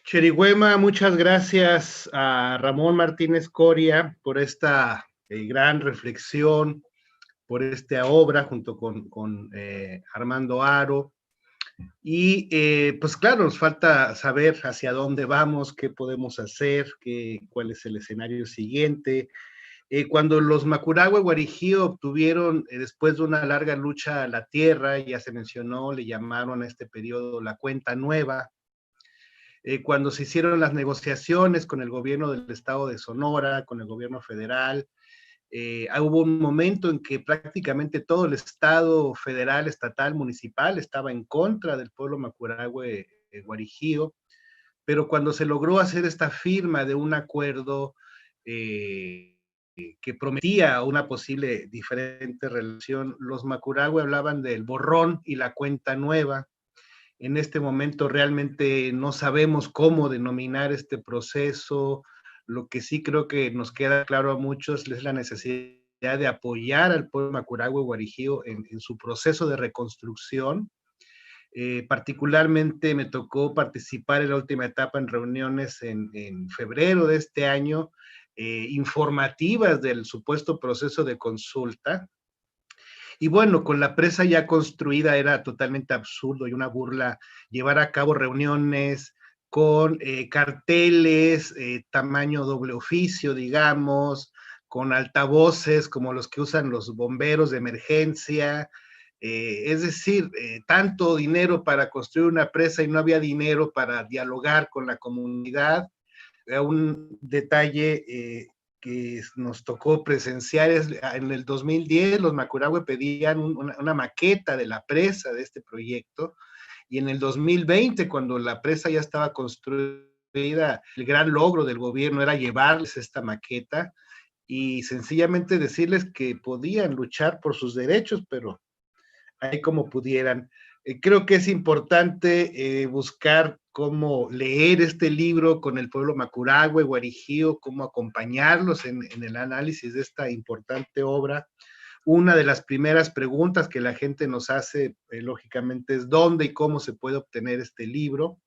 Cherihuema, muchas gracias a Ramón Martínez Coria por esta gran reflexión, por esta obra junto con Armando Haro. Y pues claro, nos falta saber hacia dónde vamos, qué podemos hacer, cuál es el escenario siguiente. Cuando los Macurahue Guarijío obtuvieron, después de una larga lucha a la tierra, ya se mencionó, le llamaron a este periodo la Cuenta Nueva. Cuando se hicieron las negociaciones con el gobierno del estado de Sonora, con el gobierno federal, hubo un momento en que prácticamente todo el estado federal, estatal, municipal estaba en contra del pueblo Macurahue Guarijío, pero cuando se logró hacer esta firma de un acuerdo que prometía una posible diferente relación, los Macurahue hablaban del borrón y la cuenta nueva. En este momento realmente no sabemos cómo denominar este proceso. Lo que sí creo que nos queda claro a muchos es la necesidad de apoyar al pueblo Macurahue Guarijío en su proceso de reconstrucción. Particularmente me tocó participar en la última etapa en reuniones en febrero de este año, informativas del supuesto proceso de consulta. Y bueno, con la presa ya construida era totalmente absurdo y una burla llevar a cabo reuniones con carteles, tamaño doble oficio, digamos, con altavoces como los que usan los bomberos de emergencia. Es decir, tanto dinero para construir una presa y no había dinero para dialogar con la comunidad. Un detalle que nos tocó presenciar es en el 2010 los Macurahue pedían una maqueta de la presa de este proyecto, y en el 2020, cuando la presa ya estaba construida, el gran logro del gobierno era llevarles esta maqueta y sencillamente decirles que podían luchar por sus derechos, pero ahí como pudieran. Creo que es importante buscar cómo leer este libro con el pueblo Macurahue, Guarijío, cómo acompañarlos en el análisis de esta importante obra. Una de las primeras preguntas que la gente nos hace, lógicamente, es dónde y cómo se puede obtener este libro.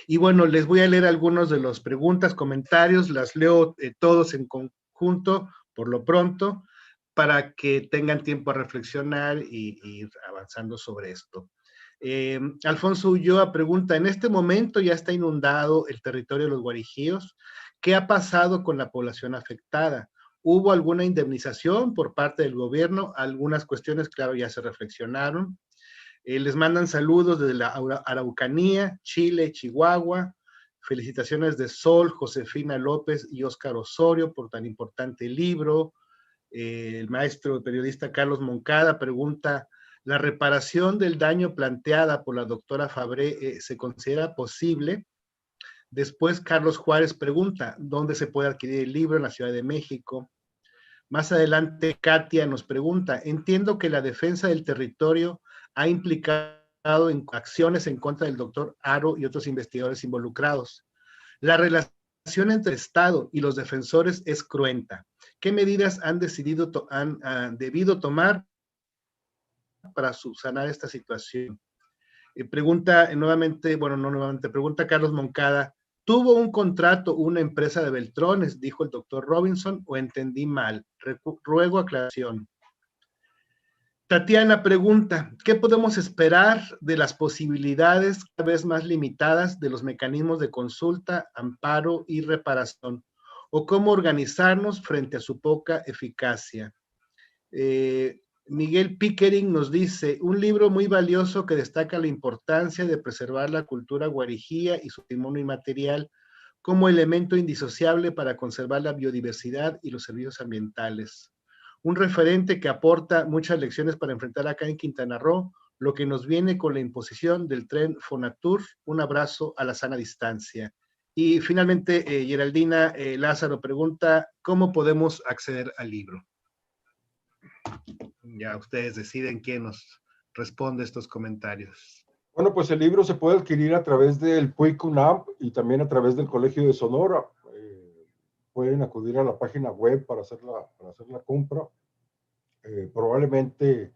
Y bueno, les voy a leer algunos de las preguntas, comentarios, las leo todos en conjunto por lo pronto, para que tengan tiempo a reflexionar y ir avanzando sobre esto. Alfonso Ulloa pregunta, en este momento ya está inundado el territorio de los Guarijíos. ¿Qué ha pasado con la población afectada? ¿Hubo alguna indemnización por parte del gobierno? Algunas cuestiones, claro, ya se reflexionaron. Les mandan saludos desde la Araucanía, Chile, Chihuahua. Felicitaciones de Sol, Josefina López y Óscar Osorio por tan importante libro. El maestro periodista Carlos Moncada pregunta, ¿la reparación del daño planteada por la doctora Fabré se considera posible? Después Carlos Juárez pregunta, ¿dónde se puede adquirir el libro? En la Ciudad de México. Más adelante Katia nos pregunta, entiendo que la defensa del territorio ha implicado en acciones en contra del doctor Haro y otros investigadores involucrados. La relación entre el Estado y los defensores es cruenta. ¿Qué medidas han debido tomar para subsanar esta situación? Pregunta pregunta Carlos Moncada, ¿tuvo un contrato una empresa de Beltrones, dijo el doctor Robinson, o entendí mal? Ruego aclaración. Tatiana pregunta, ¿qué podemos esperar de las posibilidades cada vez más limitadas de los mecanismos de consulta, amparo y reparación? ¿O cómo organizarnos frente a su poca eficacia? Miguel Pickering nos dice, un libro muy valioso que destaca la importancia de preservar la cultura guarijía y su patrimonio inmaterial como elemento indisociable para conservar la biodiversidad y los servicios ambientales. Un referente que aporta muchas lecciones para enfrentar acá en Quintana Roo lo que nos viene con la imposición del tren Fonatur. Un abrazo a la sana distancia. Y finalmente, Geraldina Lázaro pregunta, ¿cómo podemos acceder al libro? Ya ustedes deciden quién nos responde estos comentarios. Bueno, pues el libro se puede adquirir a través del PUIC-UNAM y también a través del Colegio de Sonora. Pueden acudir a la página web para hacer la compra. Probablemente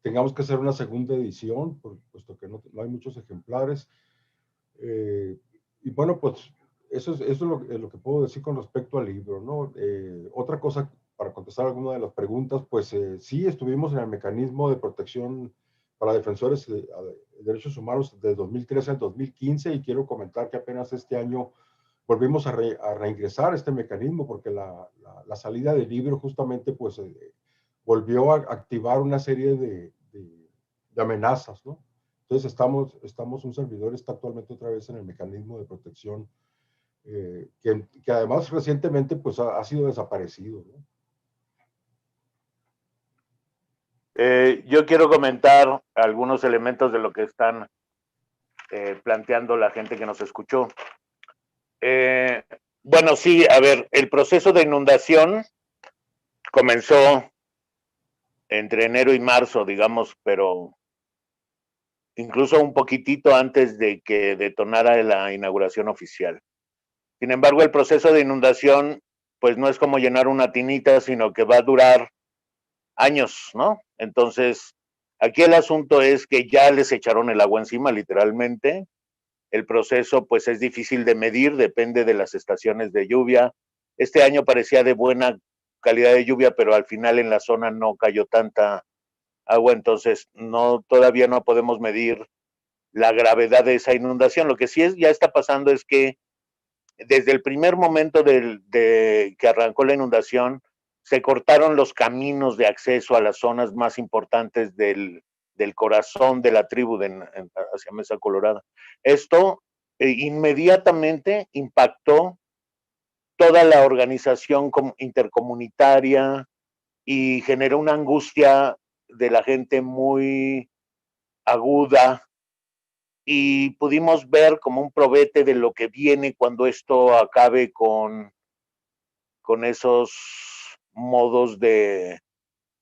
tengamos que hacer una segunda edición, puesto que no hay muchos ejemplares. Y bueno, pues eso es lo que puedo decir con respecto al libro, ¿no? Otra cosa, para contestar alguna de las preguntas, pues sí, estuvimos en el mecanismo de protección para defensores de derechos humanos de 2013 al 2015, y quiero comentar que apenas este año volvimos a reingresar este mecanismo, porque la salida del libro justamente pues volvió a activar una serie de amenazas, ¿no? Entonces estamos un servidor está actualmente otra vez en el mecanismo de protección, que además recientemente pues ha sido desaparecido, ¿no? Yo quiero comentar algunos elementos de lo que están planteando la gente que nos escuchó. Bueno, sí, a ver, el proceso de inundación comenzó entre enero y marzo, digamos, pero incluso un poquitito antes de que detonara la inauguración oficial. Sin embargo, el proceso de inundación, pues no es como llenar una tinita, sino que va a durar años, ¿no? Entonces, aquí el asunto es que ya les echaron el agua encima, literalmente. El proceso, pues, es difícil de medir, depende de las estaciones de lluvia. Este año parecía de buena calidad de lluvia, pero al final en la zona no cayó tanta agua, entonces todavía no podemos medir la gravedad de esa inundación. Lo que sí ya está pasando es que desde el primer momento de que arrancó la inundación, se cortaron los caminos de acceso a las zonas más importantes del corazón de la tribu hacia Mesa Colorada. Esto inmediatamente impactó toda la organización intercomunitaria y generó una angustia de la gente muy aguda, y pudimos ver como un probete de lo que viene cuando esto acabe con esos modos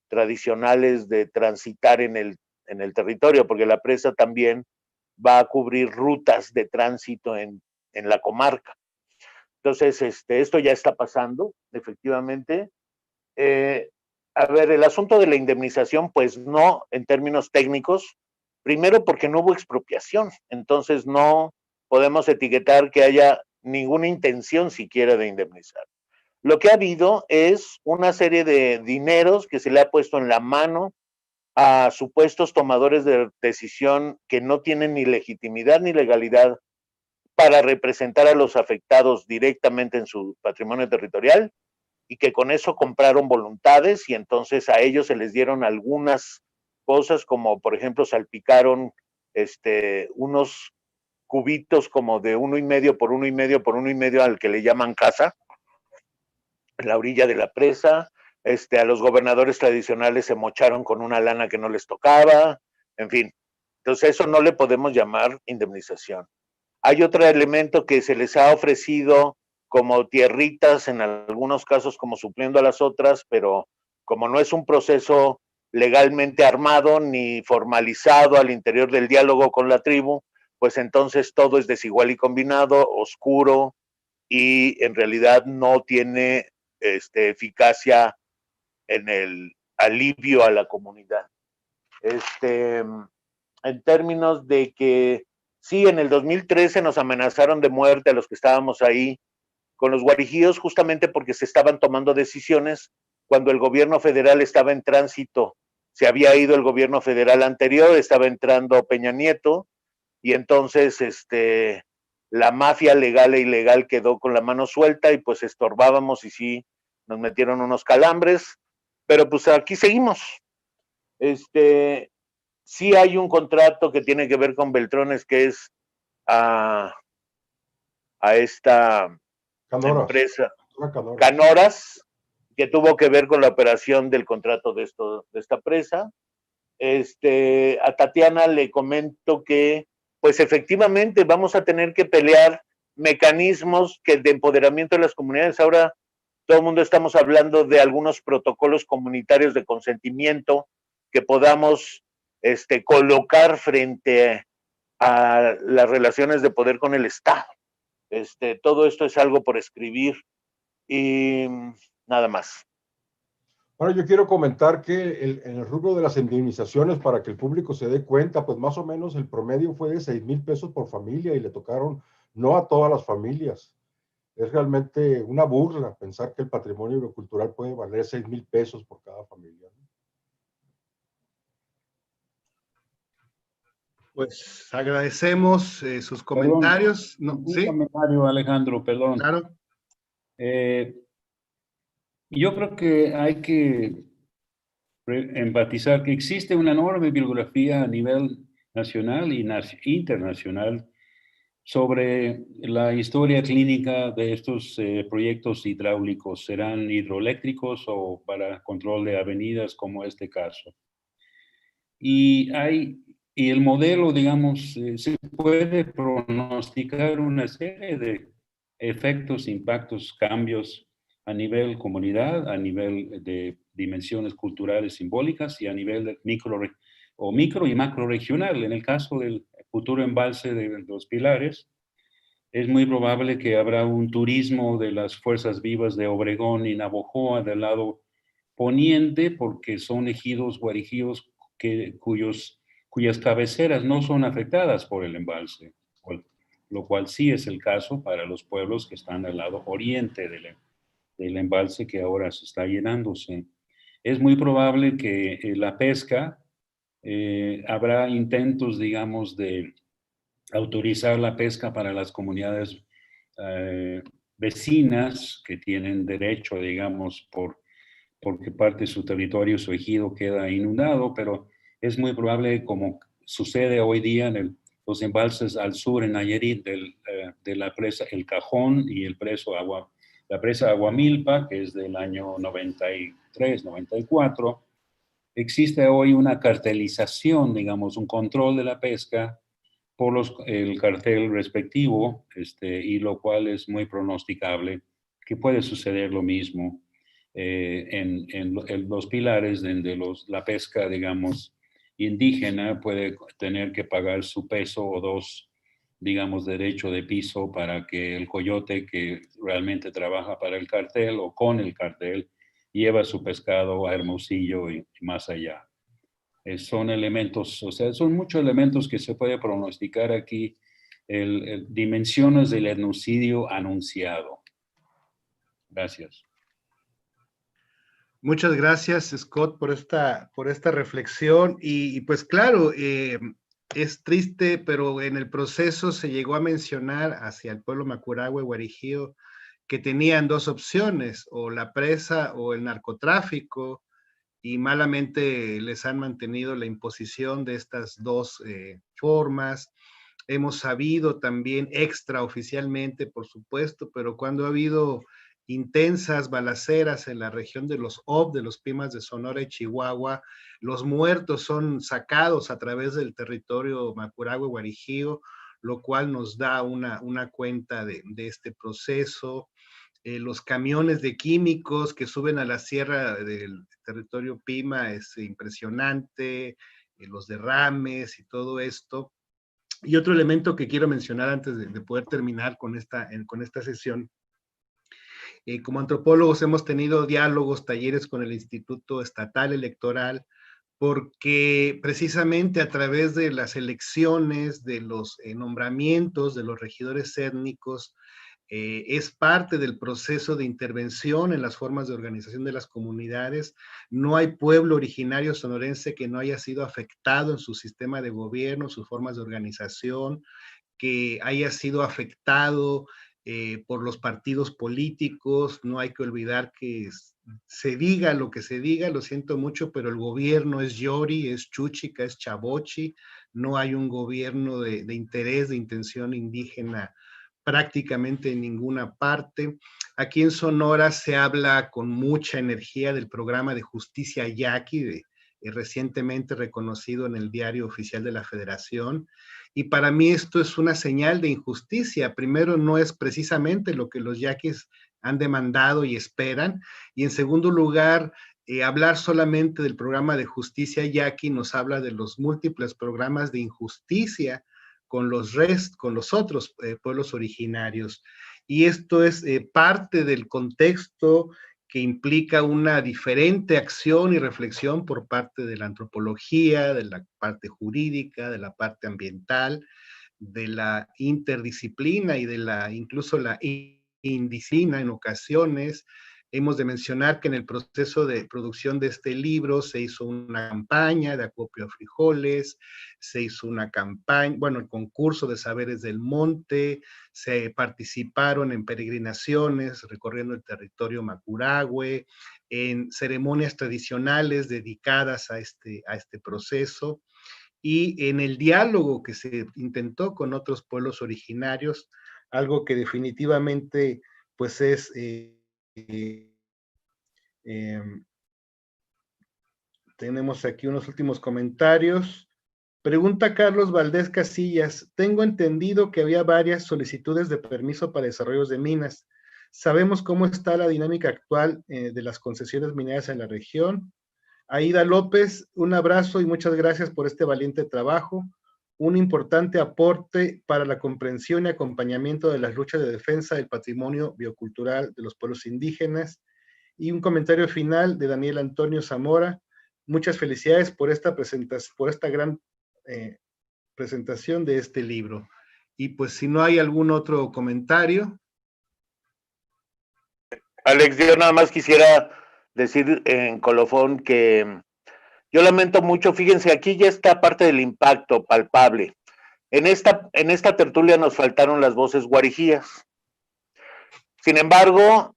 tradicionales de transitar en el territorio, porque la presa también va a cubrir rutas de tránsito en la comarca. Entonces, esto ya está pasando, efectivamente. A ver, el asunto de la indemnización, pues no, en términos técnicos, primero porque no hubo expropiación, entonces no podemos etiquetar que haya ninguna intención siquiera de indemnizar. Lo que ha habido es una serie de dineros que se le ha puesto en la mano a supuestos tomadores de decisión que no tienen ni legitimidad ni legalidad para representar a los afectados directamente en su patrimonio territorial, y que con eso compraron voluntades, y entonces a ellos se les dieron algunas cosas, como por ejemplo salpicaron unos cubitos como de 1,5 por 1,5 por 1,5 al que le llaman casa, en la orilla de la presa. A los gobernadores tradicionales se mocharon con una lana que no les tocaba, en fin. Entonces eso no le podemos llamar indemnización. Hay otro elemento que se les ha ofrecido como tierritas, en algunos casos como supliendo a las otras, pero como no es un proceso legalmente armado ni formalizado al interior del diálogo con la tribu, pues entonces todo es desigual y combinado, oscuro, y en realidad no tiene eficacia en el alivio a la comunidad. En términos de que sí, en el 2013 nos amenazaron de muerte a los que estábamos ahí con los guarijíos, justamente porque se estaban tomando decisiones cuando el gobierno federal estaba en tránsito. Se había ido el gobierno federal anterior, estaba entrando Peña Nieto, y entonces la mafia legal e ilegal quedó con la mano suelta, y pues estorbábamos, y sí, nos metieron unos calambres, pero pues aquí seguimos. Sí hay un contrato que tiene que ver con Beltrones, que es a esta empresa Canoras, que tuvo que ver con la operación del contrato de esta presa. A Tatiana le comento que pues efectivamente vamos a tener que pelear mecanismos que de empoderamiento de las comunidades. Ahora todo el mundo estamos hablando de algunos protocolos comunitarios de consentimiento que podamos colocar frente a las relaciones de poder con el Estado. Todo esto es algo por escribir, y nada más. Bueno, yo quiero comentar que en el rubro de las indemnizaciones, para que el público se dé cuenta, pues más o menos el promedio fue de 6,000 pesos por familia, y le tocaron no a todas las familias. Es realmente una burla pensar que el patrimonio biocultural puede valer 6,000 pesos por cada familia. Pues agradecemos sus comentarios. Un comentario, Alejandro, perdón. Claro. Yo creo que hay que enfatizar que existe una enorme bibliografía a nivel nacional y internacional sobre la historia clínica de estos proyectos hidráulicos, serán hidroeléctricos o para control de avenidas, como este caso. Y el modelo, digamos, se puede pronosticar una serie de efectos, impactos, cambios a nivel comunidad, a nivel de dimensiones culturales simbólicas, y a nivel de micro y macro regional. En el caso del futuro embalse de Los Pilares, es muy probable que habrá un turismo de las fuerzas vivas de Obregón y Navojoa del lado poniente, porque son ejidos guarijíos cuyas cabeceras no son afectadas por el embalse, lo cual sí es el caso para los pueblos que están al lado oriente del embalse, que ahora se está llenándose. Es muy probable que la pesca, habrá intentos, digamos, de autorizar la pesca para las comunidades vecinas que tienen derecho, digamos, porque parte de su territorio, su ejido queda inundado, pero es muy probable, como sucede hoy día en los embalses al sur en Nayarit, de la presa El Cajón y la presa Aguamilpa, que es del año 93, 94, existe hoy una cartelización, digamos, un control de la pesca por el cartel respectivo, y lo cual es muy pronosticable que puede suceder lo mismo en los pilares donde la pesca, digamos, indígena puede tener que pagar su peso o dos, digamos, derecho de piso para que el coyote que realmente trabaja para el cartel o con el cartel lleva su pescado a Hermosillo y más allá. Son elementos, o sea, son muchos elementos que se puede pronosticar aquí, dimensiones del etnocidio anunciado. Gracias. Muchas gracias, Scott, por esta reflexión. Y pues claro, es triste, pero en el proceso se llegó a mencionar hacia el pueblo Macurahue, Guarijío, que tenían dos opciones, o la presa o el narcotráfico, y malamente les han mantenido la imposición de estas dos formas. Hemos sabido también extraoficialmente, por supuesto, pero cuando ha habido intensas balaceras en la región de los OB, de los Pimas de Sonora y Chihuahua, los muertos son sacados a través del territorio Macurahue-Guarijío, lo cual nos da una cuenta de este proceso. Los camiones de químicos que suben a la sierra del territorio Pima es impresionante, los derrames y todo esto. Y otro elemento que quiero mencionar antes de poder terminar con esta sesión. Como antropólogos hemos tenido diálogos, talleres con el Instituto Estatal Electoral, porque precisamente a través de las elecciones, de los nombramientos de los regidores étnicos, es parte del proceso de intervención en las formas de organización de las comunidades. No hay pueblo originario sonorense que no haya sido afectado en su sistema de gobierno, sus formas de organización, que haya sido afectado por los partidos políticos. No hay que olvidar que se diga lo que se diga, lo siento mucho, pero el gobierno es Yori, es Chúchica, es Chavochi. No hay un gobierno de interés, de intención indígena prácticamente en ninguna parte. Aquí en Sonora se habla con mucha energía del programa de justicia yaqui, recientemente reconocido en el Diario Oficial de la Federación, y para mí esto es una señal de injusticia. Primero, no es precisamente lo que los yaquis han demandado y esperan, y en segundo lugar, hablar solamente del programa de justicia yaqui nos habla de los múltiples programas de injusticia con los otros pueblos originarios. Y esto es parte del contexto que implica una diferente acción y reflexión por parte de la antropología, de la parte jurídica, de la parte ambiental, de la interdisciplina y incluso la indisciplina en ocasiones. Hemos de mencionar que en el proceso de producción de este libro se hizo una campaña de acopio a frijoles, se hizo una campaña, el concurso de saberes del monte, se participaron en peregrinaciones recorriendo el territorio Macurahue, en ceremonias tradicionales dedicadas a este proceso, y en el diálogo que se intentó con otros pueblos originarios, algo que definitivamente pues es... tenemos aquí unos últimos comentarios. Pregunta Carlos Valdés Casillas: tengo entendido que había varias solicitudes de permiso para desarrollos de minas. ¿Sabemos cómo está la dinámica actual de las concesiones mineras en la región? Aida López, un abrazo y muchas gracias por este valiente trabajo, un importante aporte para la comprensión y acompañamiento de las luchas de defensa del patrimonio biocultural de los pueblos indígenas. Y un comentario final de Daniel Antonio Zamora: muchas felicidades por esta gran presentación de este libro. Y pues si no hay algún otro comentario. Alex, yo nada más quisiera decir en colofón que yo lamento mucho, fíjense, aquí ya está parte del impacto palpable. En esta tertulia nos faltaron las voces guarijías. Sin embargo,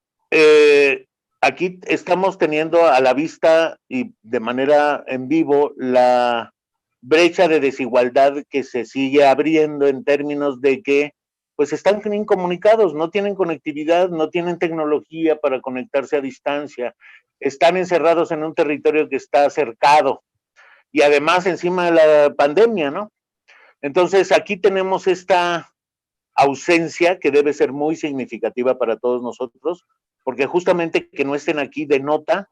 aquí estamos teniendo a la vista y de manera en vivo la brecha de desigualdad que se sigue abriendo en términos de que pues están incomunicados, no tienen conectividad, no tienen tecnología para conectarse a distancia, están encerrados en un territorio que está cercado y además encima de la pandemia, ¿no? Entonces aquí tenemos esta ausencia que debe ser muy significativa para todos nosotros, porque justamente que no estén aquí denota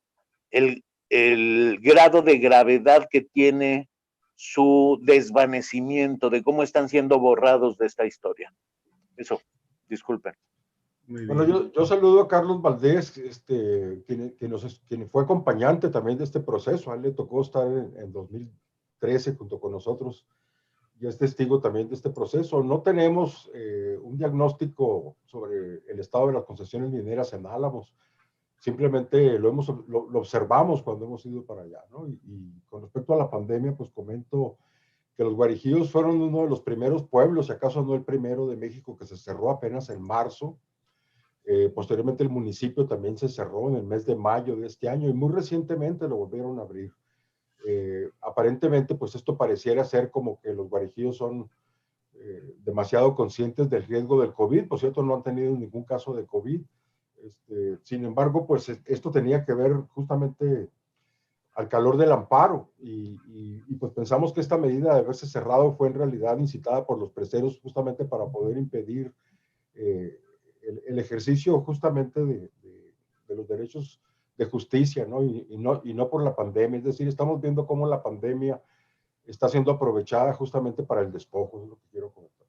el grado de gravedad que tiene su desvanecimiento, de cómo están siendo borrados de esta historia. Eso, disculpen. Bueno, yo saludo a Carlos Valdés, quien fue acompañante también de este proceso. A él le tocó estar en 2013 junto con nosotros y es testigo también de este proceso. No tenemos un diagnóstico sobre el estado de las concesiones mineras en Álamos. Simplemente lo observamos cuando hemos ido para allá, ¿no? Y con respecto a la pandemia, pues comento que los guarijíos fueron uno de los primeros pueblos, si acaso no el primero de México, que se cerró apenas en marzo. Posteriormente el municipio también se cerró en el mes de mayo de este año y muy recientemente lo volvieron a abrir. Aparentemente, pues esto pareciera ser como que los guarijíos son demasiado conscientes del riesgo del COVID. Por cierto, no han tenido ningún caso de COVID. Sin embargo, pues esto tenía que ver justamente al calor del amparo y pues pensamos que esta medida de haberse cerrado fue en realidad incitada por los preseros justamente para poder impedir el ejercicio justamente de los derechos de justicia, ¿no? Y no por la pandemia. Es decir, estamos viendo cómo la pandemia está siendo aprovechada justamente para el despojo, es lo que quiero comentar.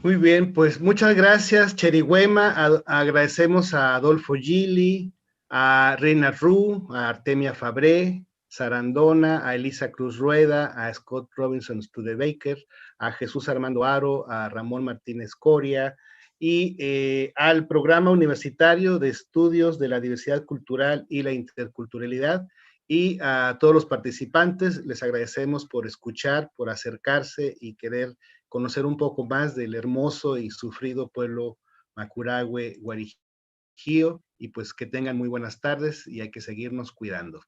Muy bien, pues muchas gracias, Cherihuema. Agradecemos a Adolfo Gili, a Reina Ru, a Artemia Fabré, Sarandona, a Elisa Cruz Rueda, a Scott Robinson Studebaker, a Jesús Armando Aro, a Ramón Martínez Coria y al Programa Universitario de Estudios de la Diversidad Cultural y la Interculturalidad. Y a todos los participantes les agradecemos por escuchar, por acercarse y querer conocer un poco más del hermoso y sufrido pueblo Macurahue Guarijío, y pues que tengan muy buenas tardes y hay que seguirnos cuidando.